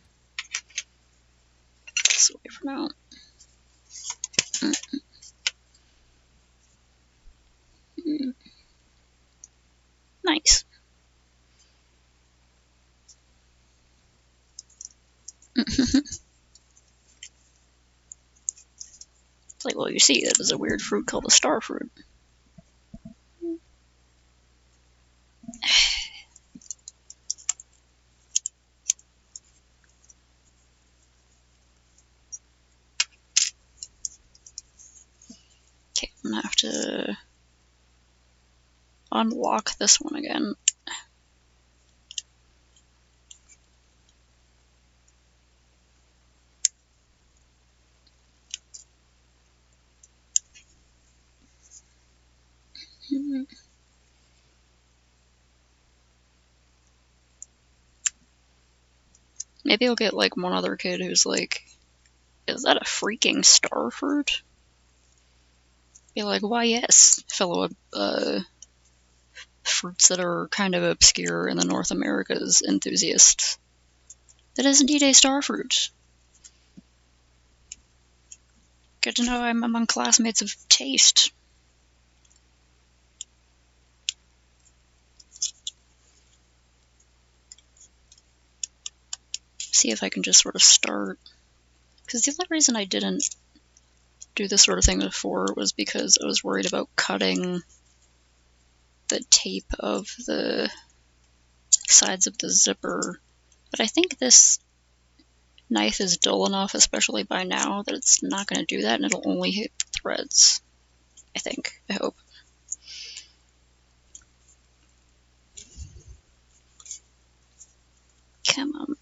This away for now. Well, you see, that is a weird fruit called a star fruit. Okay, I'm gonna have to unlock this one again. Maybe I'll get like one other kid who's like, is that a freaking star fruit? Be like, why yes, fellow fruits that are kind of obscure in the North America's enthusiasts. That is indeed a star fruit. Good to know I'm among classmates of taste. See if I can just sort of start. Because the only reason I didn't do this sort of thing before was because I was worried about cutting the tape of the sides of the zipper. But I think this knife is dull enough, especially by now, that it's not going to do that and it'll only hit the threads. I think. I hope. Come on.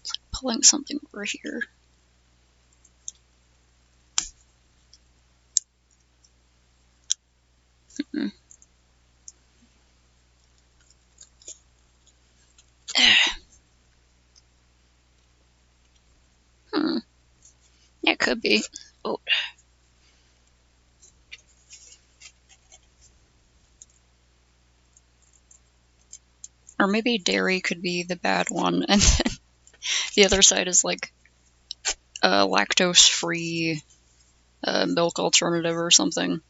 It's like pulling something over here. Yeah, it could be. Oh. Or maybe dairy could be the bad one, and then the other side is like a lactose-free milk alternative or something.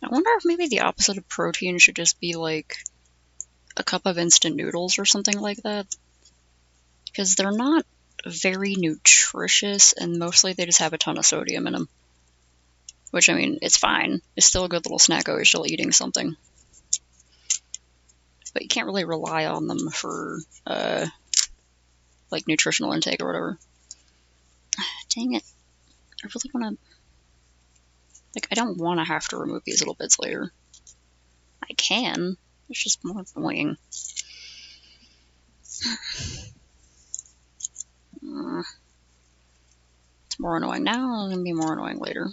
I wonder if maybe the opposite of protein should just be like a cup of instant noodles or something like that. Because they're not very nutritious, and mostly they just have a ton of sodium in them. Which, I mean, it's fine. It's still a good little snack. You're still eating something. But you can't really rely on them for, like, nutritional intake or whatever. Dang it. I really want to... Like, I don't want to have to remove these little bits later. I can. It's just more annoying. It's more annoying now, and it'll be more annoying later.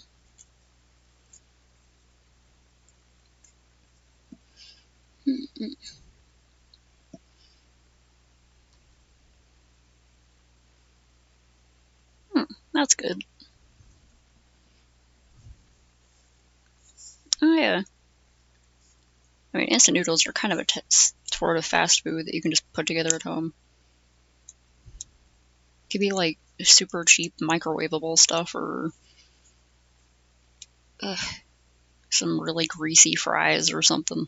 That's good. Oh yeah. I mean, instant noodles are kind of a sort of fast food that you can just put together at home. It could be like super cheap microwavable stuff, or some really greasy fries or something.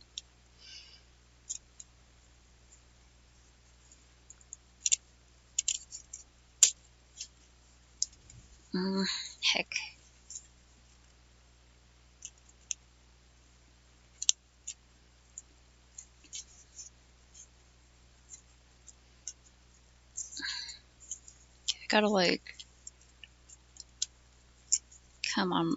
Heck. I gotta, like... Come on.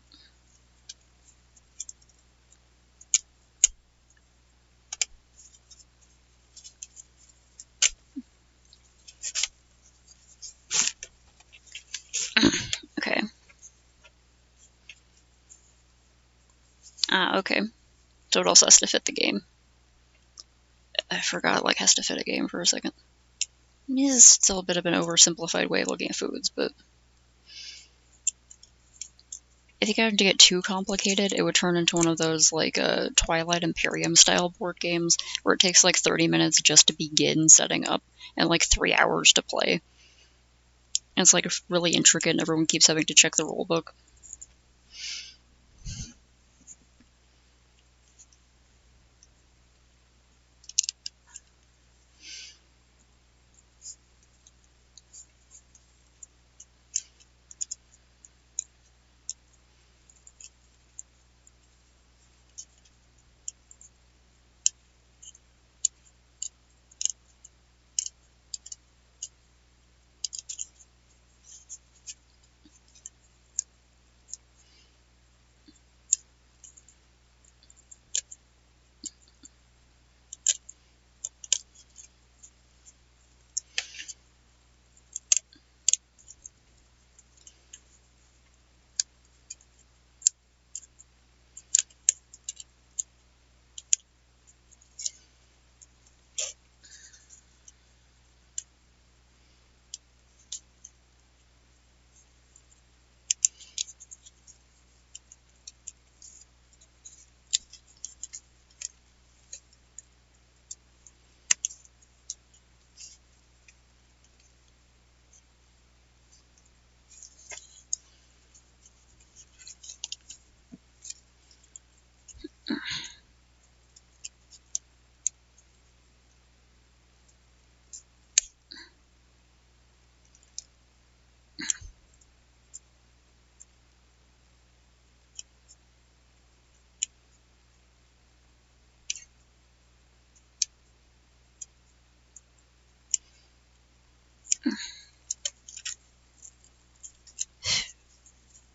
Okay. Okay. So it also has to fit the game. I forgot it, like, has to fit a game for a second. It is still a bit of an oversimplified way of looking at foods, but... if you got to get too complicated, it would turn into one of those like Twilight Imperium style board games where it takes like 30 minutes just to begin setting up and like 3 hours to play. And it's like really intricate and everyone keeps having to check the rulebook.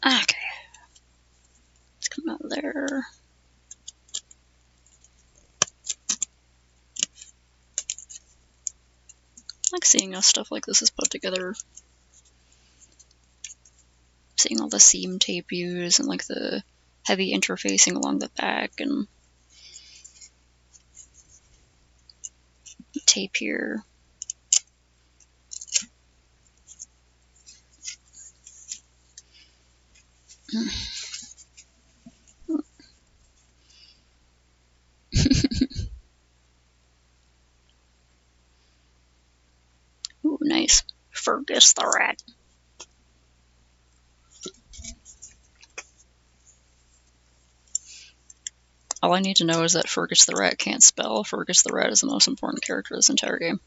Okay. Let's come out there. I like seeing how stuff like this is put together. Seeing all the seam tape used and like the heavy interfacing along the back and tape here. Ooh, nice. Fergus the rat. All I need to know is that Fergus the rat can't spell. Fergus the rat is the most important character of this entire game.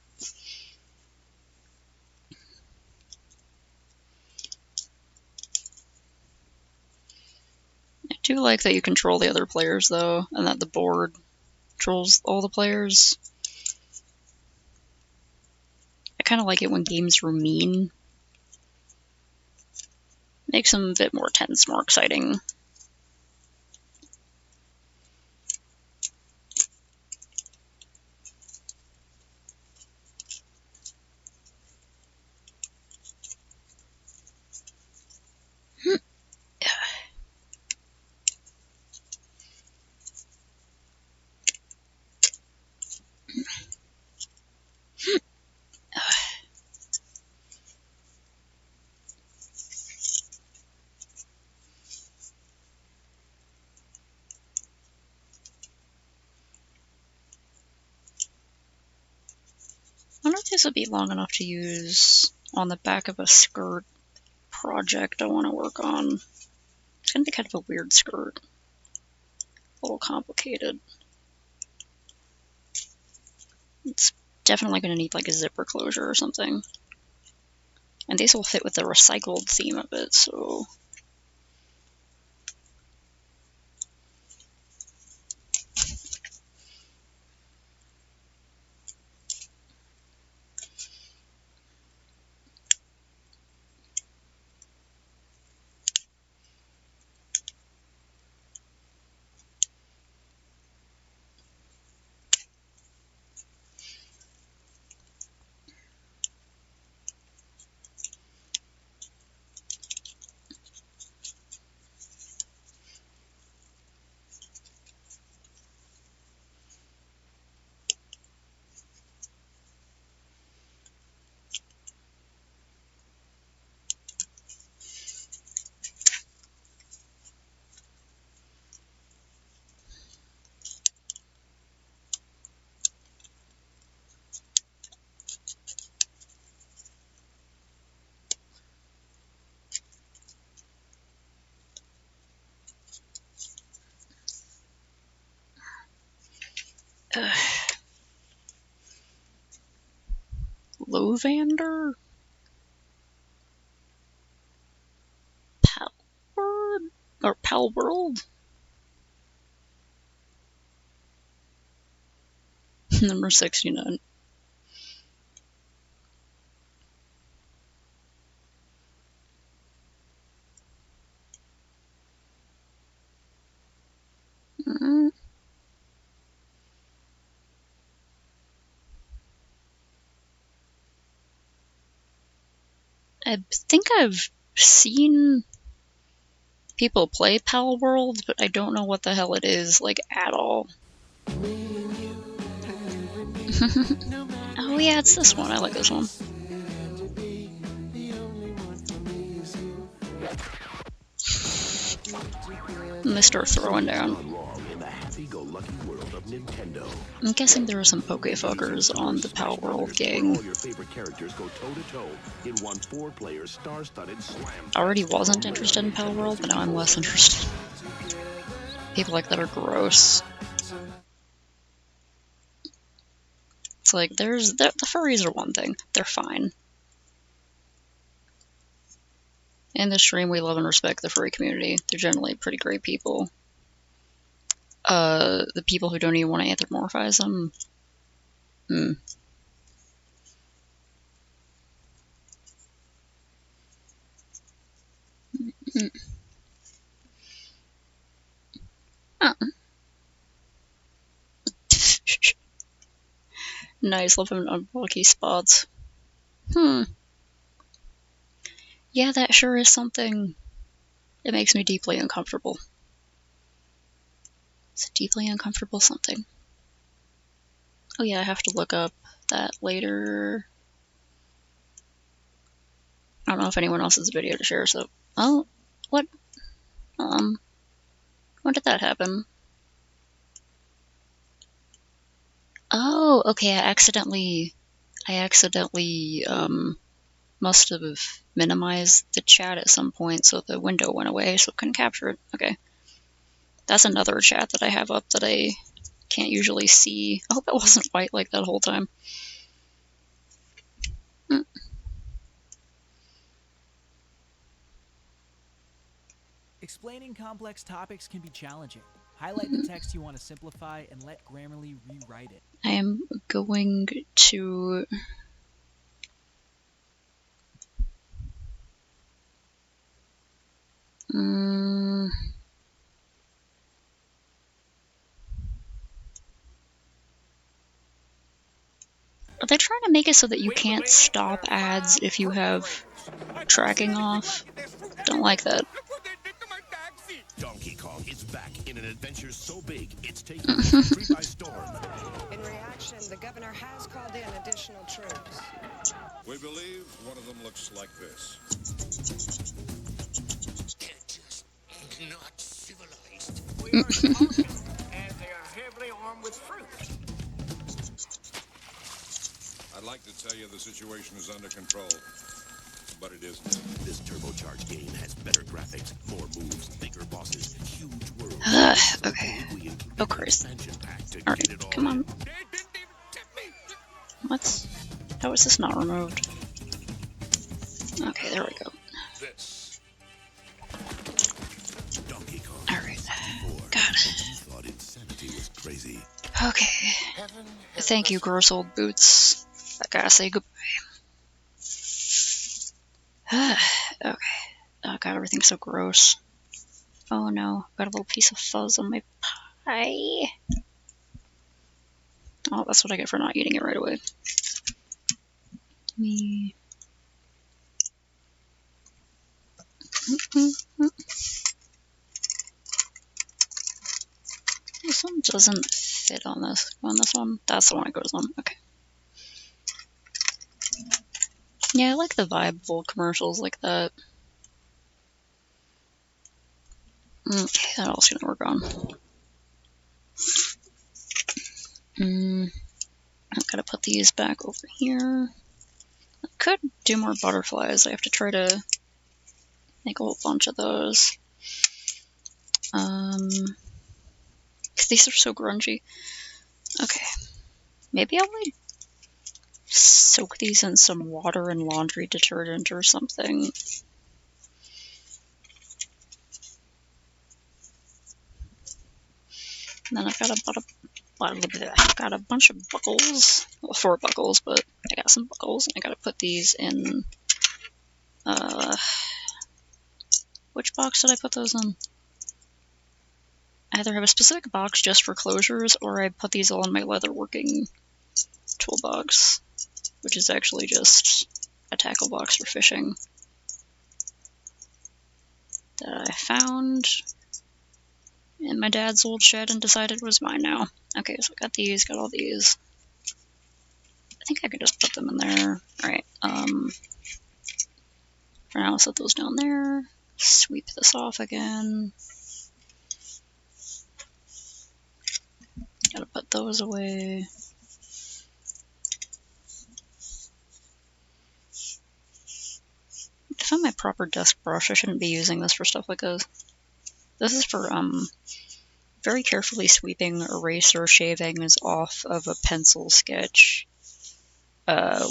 I do like that you control the other players, though, and that the board controls all the players. I kind of like it when games are mean. Makes them a bit more tense, more exciting. I wonder if this would be long enough to use on the back of a skirt project I want to work on. It's going to be kind of a weird skirt. A little complicated. It's definitely going to need like a zipper closure or something. And these will fit with the recycled theme of it, so... Palovander? Palworld? Or Palworld? Number 69. I think I've seen people play Palworld, but I don't know what the hell it is, like, at all. Oh yeah, it's this one. I like this one. Mr. Throwing Down. I'm guessing there are some pokefuckers on the Palworld gang. I already wasn't interested in Palworld, but now I'm less interested. People like that are gross. It's like, the furries are one thing. They're fine. In this stream, we love and respect the furry community. They're generally pretty great people. The people who don't even want to anthropomorphize them. Nice, love him on lucky spots. Yeah, that sure is something. It makes me deeply uncomfortable. It's a deeply uncomfortable something. Oh yeah, I have to look up that later. I don't know if anyone else has a video to share, so... Oh, what? When did that happen? Oh, okay, I accidentally, must have minimized the chat at some point, so the window went away, so I couldn't capture it. Okay. That's another chat that I have up that I can't usually see. I hope it wasn't white like that whole time. Explaining complex topics can be challenging. Highlight the text you want to simplify and let Grammarly rewrite it. I am going to... Are they trying to make it so that you can't stop ads if you have tracking off? Don't like that. Donkey Kong is back in an adventure so big it's taking the country by storm. In reaction, the governor has called in additional troops. We believe one of them looks like this. They're just not civilized. We are Spartans, and they are heavily armed with fruit. I'd like to tell you the situation is under control, but it isn't. This turbocharged game has better graphics, more moves, bigger bosses, huge worlds. Okay. Oh, Christ. Alright, come on. What? How is this not removed? Okay, there we go. Alright. God. Okay. Thank you, gross old boots. I gotta say goodbye. Okay. Oh god, everything's so gross. Oh no, got a little piece of fuzz on my pie. Oh, that's what I get for not eating it right away. Me. This one doesn't fit on this. On this one? That's the one it goes on. Okay. Yeah, I like the vibe of old commercials like that. Okay, that else gonna work on. I've gotta put these back over here. I could do more butterflies. I have to try to make a whole bunch of those. Because these are so grungy. Okay. Maybe I'll like soak these in some water and laundry detergent or something. And then I've got a bunch of buckles. Well, 4 buckles, but I got some buckles, and I gotta put these in. Which box did I put those in? I either have a specific box just for closures, or I put these all in my leatherworking toolbox, which is actually just a tackle box for fishing that I found in my dad's old shed and decided was mine now. Okay, so I got these, got all these. I think I could just put them in there. Alright, for now I'll set those down there. Sweep this off again. Gotta put those away. To find my proper desk brush, I shouldn't be using this for stuff like this. This is for, very carefully sweeping eraser shavings off of a pencil sketch,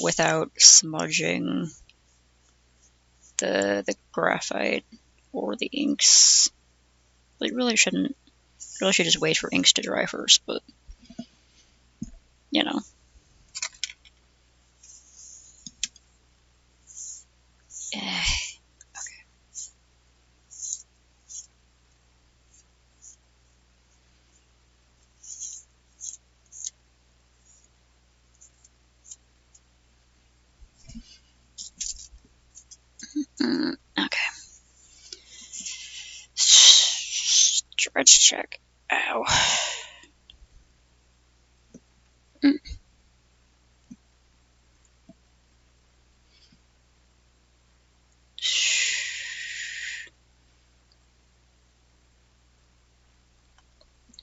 without smudging the graphite or the inks. Like, really should just wait for inks to dry first, but, you know. Okay. Stretch check. Ow.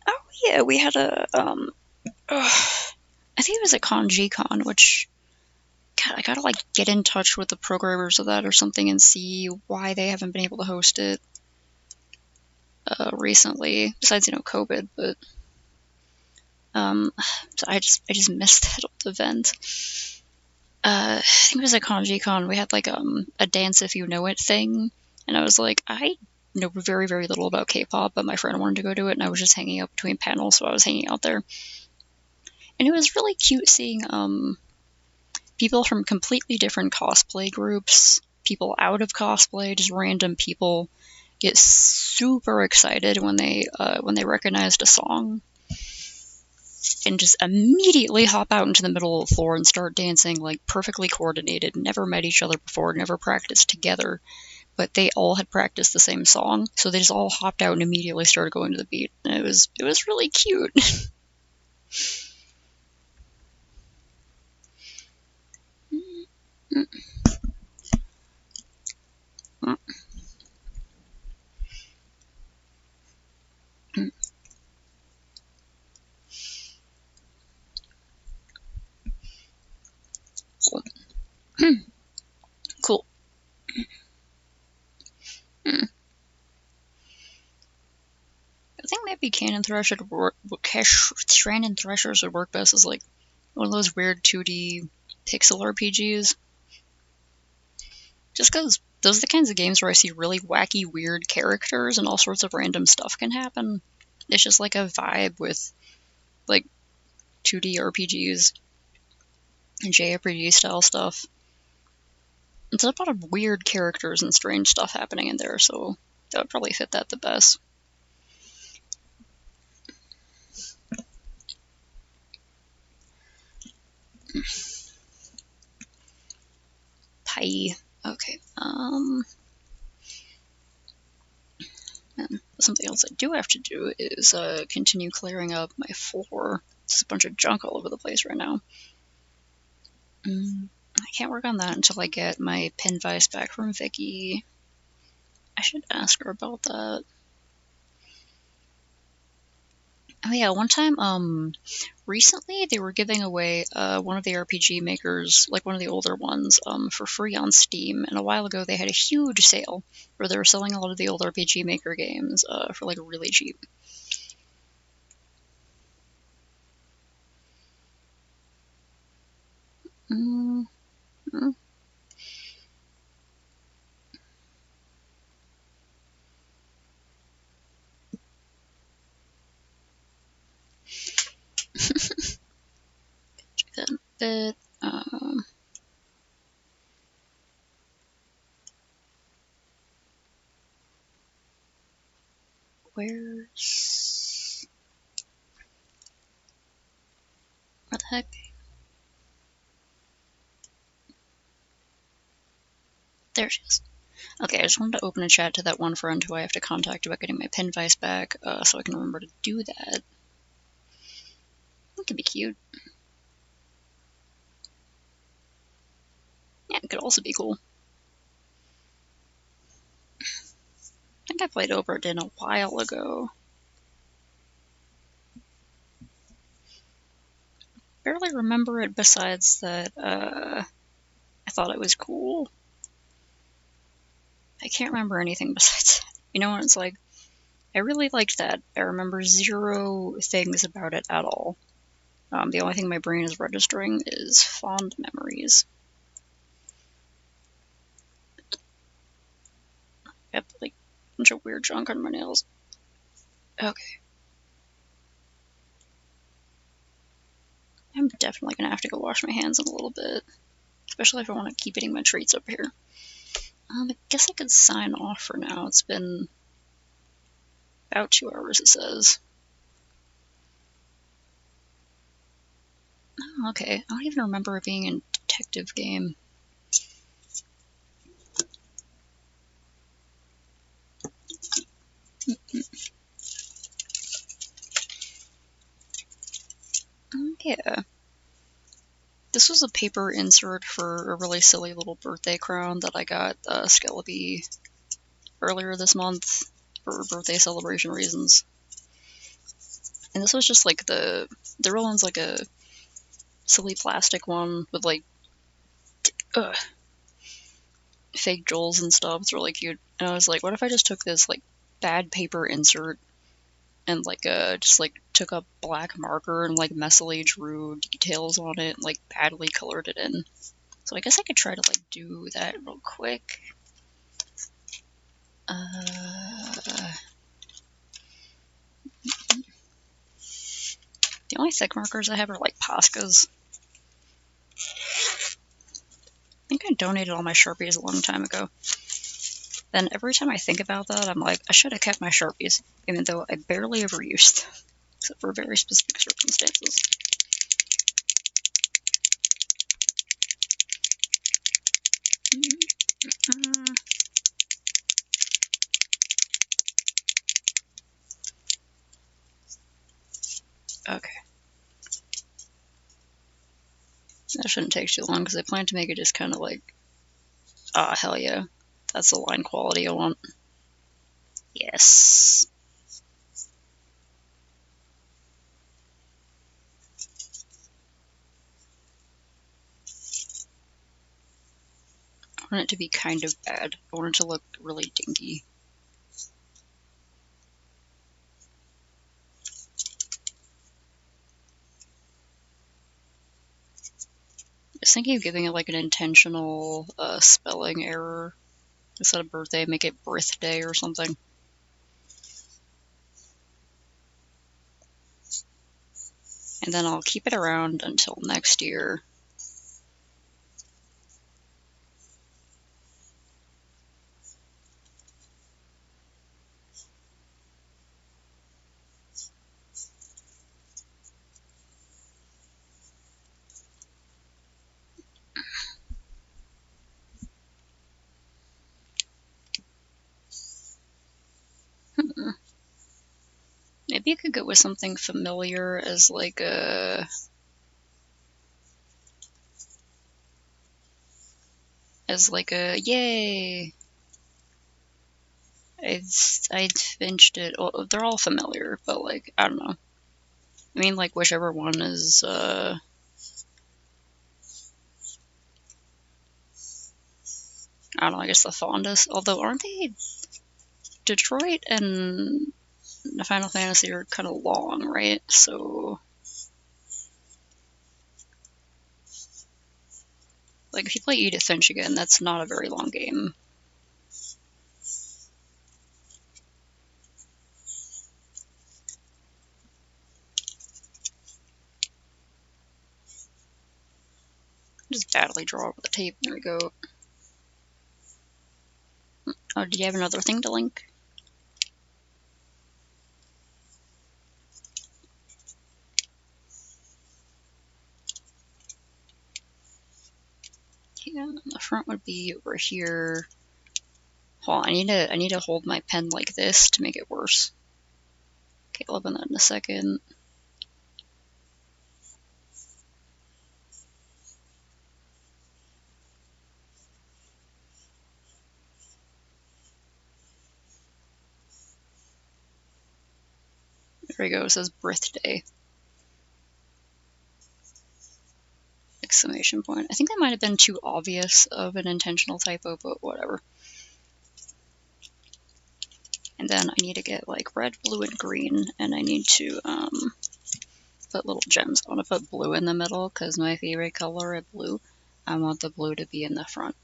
Oh yeah, we had a I think it was at ConGCon, which, God, I gotta like get in touch with the programmers of that or something and see why they haven't been able to host it recently, besides, you know, COVID, but so I just missed that old event. I think it was at ConGCon. We had like a dance if you know it thing, and I was like, I know very, very little about K-pop, but my friend wanted to go do it, and I was just hanging out between panels, so I was hanging out there. And it was really cute seeing people from completely different cosplay groups, people out of cosplay, just random people get super excited when they recognized a song, and just immediately hop out into the middle of the floor and start dancing, like perfectly coordinated, never met each other before, never practiced together, but they all had practiced the same song, so they just all hopped out and immediately started going to the beat, and it was really cute. Cool. I think maybe Cannon Threshers would work best as like one of those weird 2D pixel RPGs. Just because those are the kinds of games where I see really wacky, weird characters and all sorts of random stuff can happen. It's just like a vibe with like 2D RPGs and JRPG style stuff. It's a lot of weird characters and strange stuff happening in there, so that would probably fit that the best. Pie. Okay, and something else I do have to do is continue clearing up my floor. There's a bunch of junk all over the place right now. I can't work on that until I get my pin vise back from Vicky. I should ask her about that. Oh yeah, one time, recently they were giving away one of the RPG makers, like one of the older ones, for free on Steam, and a while ago they had a huge sale where they were selling a lot of the old RPG Maker games for like really cheap. Hmm. Check that in a bit. Where's... What the heck? There she is. Okay, I just wanted to open a chat to that one friend who I have to contact about getting my pin vise back, so I can remember to do that. That could be cute. Yeah, it could also be cool. I think I played Obra Dinn a while ago. Barely remember it besides that, I thought it was cool. I can't remember anything besides that. You know what it's like? I really liked that. I remember zero things about it at all. The only thing my brain is registering is fond memories. I have like a bunch of weird junk on my nails. Okay. I'm definitely gonna have to go wash my hands in a little bit. Especially if I want to keep eating my treats up here. I guess I could sign off for now. It's been about 2 hours, it says. Oh, okay. I don't even remember it being a detective game. Yeah. This was a paper insert for a really silly little birthday crown that I got Skelebi earlier this month for birthday celebration reasons. And this was just like the real one's like a silly plastic one with like fake jewels and stuff. It's really cute. And I was like, what if I just took this like bad paper insert and like just like took a black marker and like messily drew details on it and like badly colored it in. So I guess I could try to like do that real quick. The only thick markers I have are like Posca's. I think I donated all my Sharpies a long time ago. Then every time I think about that, I'm like, I should have kept my Sharpies, even though I barely ever used them, except for very specific circumstances. Okay. That shouldn't take too long, because I plan to make it just kind of like, hell yeah. That's the line quality I want. Yes. I want it to be kind of bad. I want it to look really dinky. I was thinking of giving it like an intentional spelling error. Instead of birthday, make it birthday or something. And then I'll keep it around until next year. Maybe you could go with something familiar as like a... yay! I'd finished it. Well, they're all familiar, but like, I don't know. I mean, like, whichever one is, I don't know, I guess the fondest. Although, aren't they... Detroit and Final Fantasy are kind of long, right? So... Like, if you play Edith Finch again, that's not a very long game. Just badly draw over the tape. There we go. Oh, did you have another thing to link? Yeah, the front would be over here. Hold on, I need to hold my pen like this to make it worse. Okay, I'll open that in a second. There we go, it says birthday. Exclamation point. I think that might have been too obvious of an intentional typo, but whatever. And then I need to get like red, blue, and green, and I need to put little gems. I want to put blue in the middle because my favorite color is blue. I want the blue to be in the front.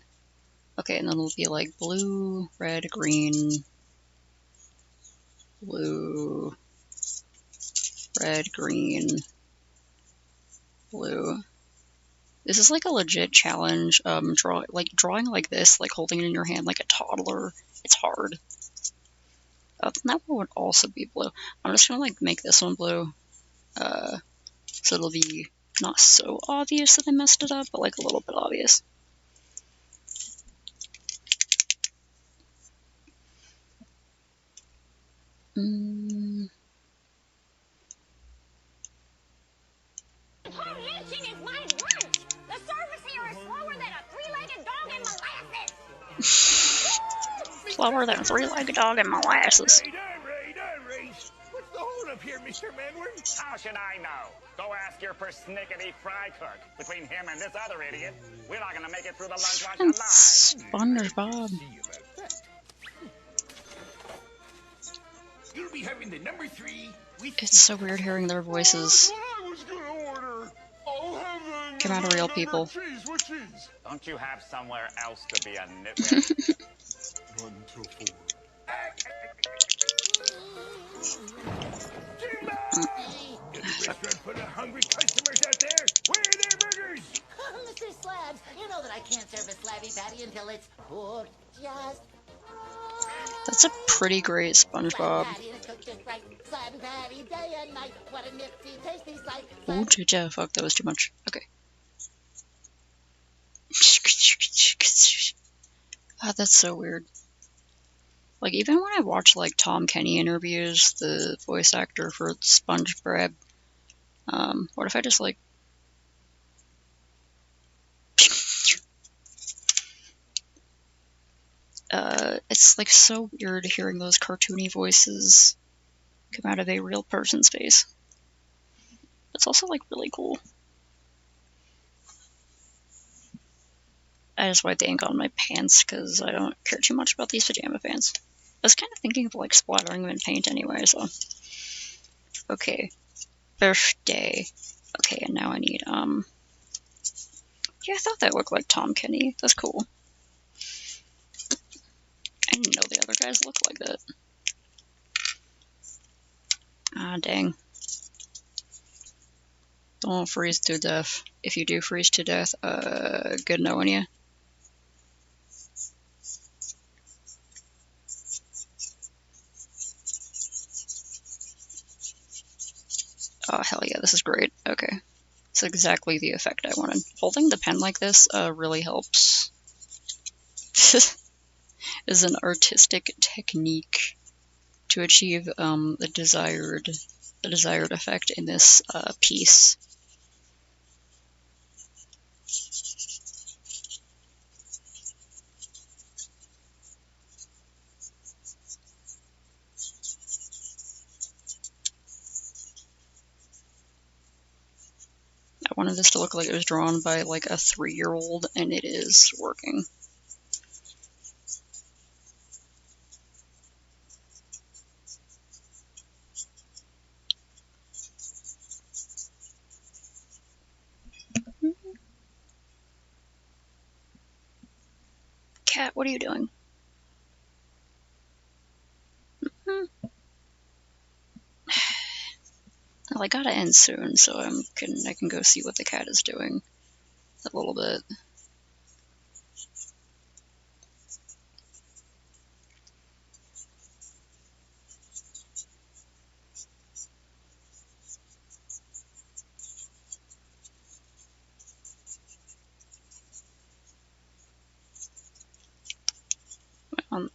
Okay, and then it'll be like blue, red, green, blue, red, green, blue. This is like a legit challenge. Drawing like this, like holding it in your hand like a toddler. It's hard. That one would also be blue. I'm just gonna like make this one blue, so it'll be not so obvious that I messed it up, but like a little bit obvious. Lynching is my lunch. The service here is slower than a three-legged dog in molasses. Slower than a three-legged dog in molasses. What's the hold up here, Mr. Manward? How should I know? Go ask your persnickety fry cook. Between him and this other idiot, we're not gonna make it through the lunch rush alive. SpongeBob. You'll be having the number 3 with It's so weird hearing their voices. Come out of real people. Don't you have somewhere else to be a nitwit? 1 till 4. Get the restaurant full of hungry customers out there. Where are their burgers? Mr. Slabs, you know that I can't serve a slabby patty until it's cooked just That's a pretty great SpongeBob. Ooh, JJ, fuck, that was too much. Okay. God, that's so weird. Like, even when I watch, like, Tom Kenny interviews, the voice actor for SpongeBob, what if I just, like... it's, like, so weird hearing those cartoony voices come out of a real person's face. It's also, like, really cool. I just wiped the ink on my pants because I don't care too much about these pajama pants. I was kind of thinking of, like, splattering them in paint anyway, so... Okay. Birthday. Okay, and now I need, Yeah, I thought that looked like Tom Kenny. That's cool. I didn't know the other guys looked like that. Ah, dang. Don't freeze to death. If you do freeze to death, good knowing you. Oh, hell yeah, this is great. Okay. It's exactly the effect I wanted. Holding the pen like this really helps. Is an artistic technique to achieve the desired effect in this piece. I wanted this to look like it was drawn by like a 3-year-old, and it is working. cat, what are you doing? Well, I gotta end soon, so I can go see what the cat is doing a little bit.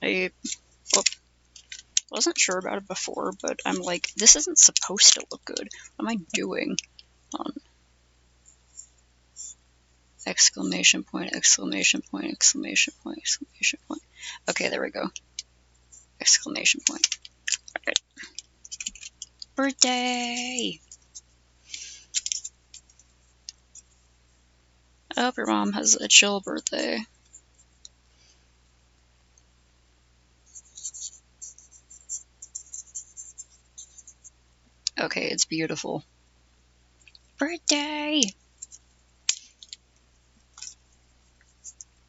I wasn't sure about it before, but I'm like, this isn't supposed to look good. What am I doing? Exclamation point, exclamation point, exclamation point, exclamation point. Okay, there we go. Exclamation point. Alright. Birthday! I hope your mom has a chill birthday. Okay, it's beautiful. Birthday!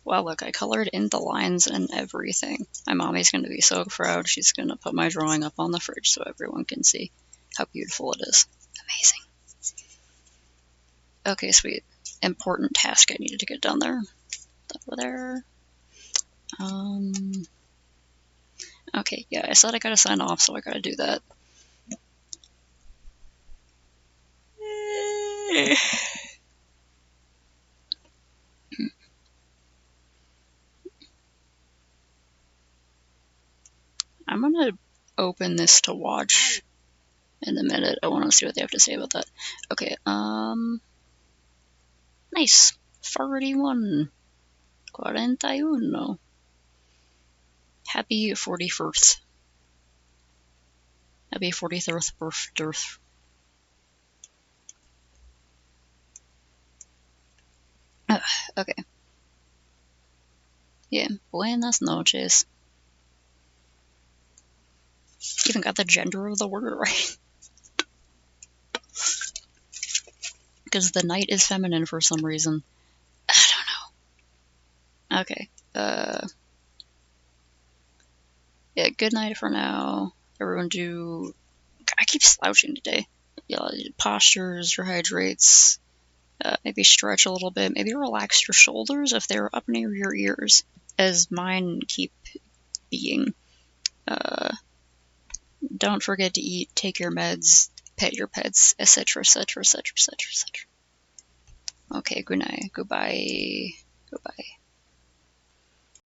Wow, look, I colored in the lines and everything. My mommy's gonna be so proud. She's gonna put my drawing up on the fridge so everyone can see how beautiful it is. Amazing. Okay, sweet. Important task I needed to get done there. Over there. Okay, yeah, I said I gotta sign off, so I gotta do that. I'm gonna open this to watch in a minute. I want to see what they have to say about that. Okay, nice. 41. 41. Happy 41st. Happy 43rd birthday. Okay. Yeah, buenas noches. Even got the gender of the word right. Because the night is feminine for some reason. I don't know. Okay. Yeah, good night for now. Everyone do... I keep slouching today. Yeah, postures, rehydrates, maybe stretch a little bit, maybe relax your shoulders if they're up near your ears, as mine keep being. Don't forget to eat, take your meds, pet your pets, etc., etc., etc., etc., etc. Okay, good night, goodbye, goodbye.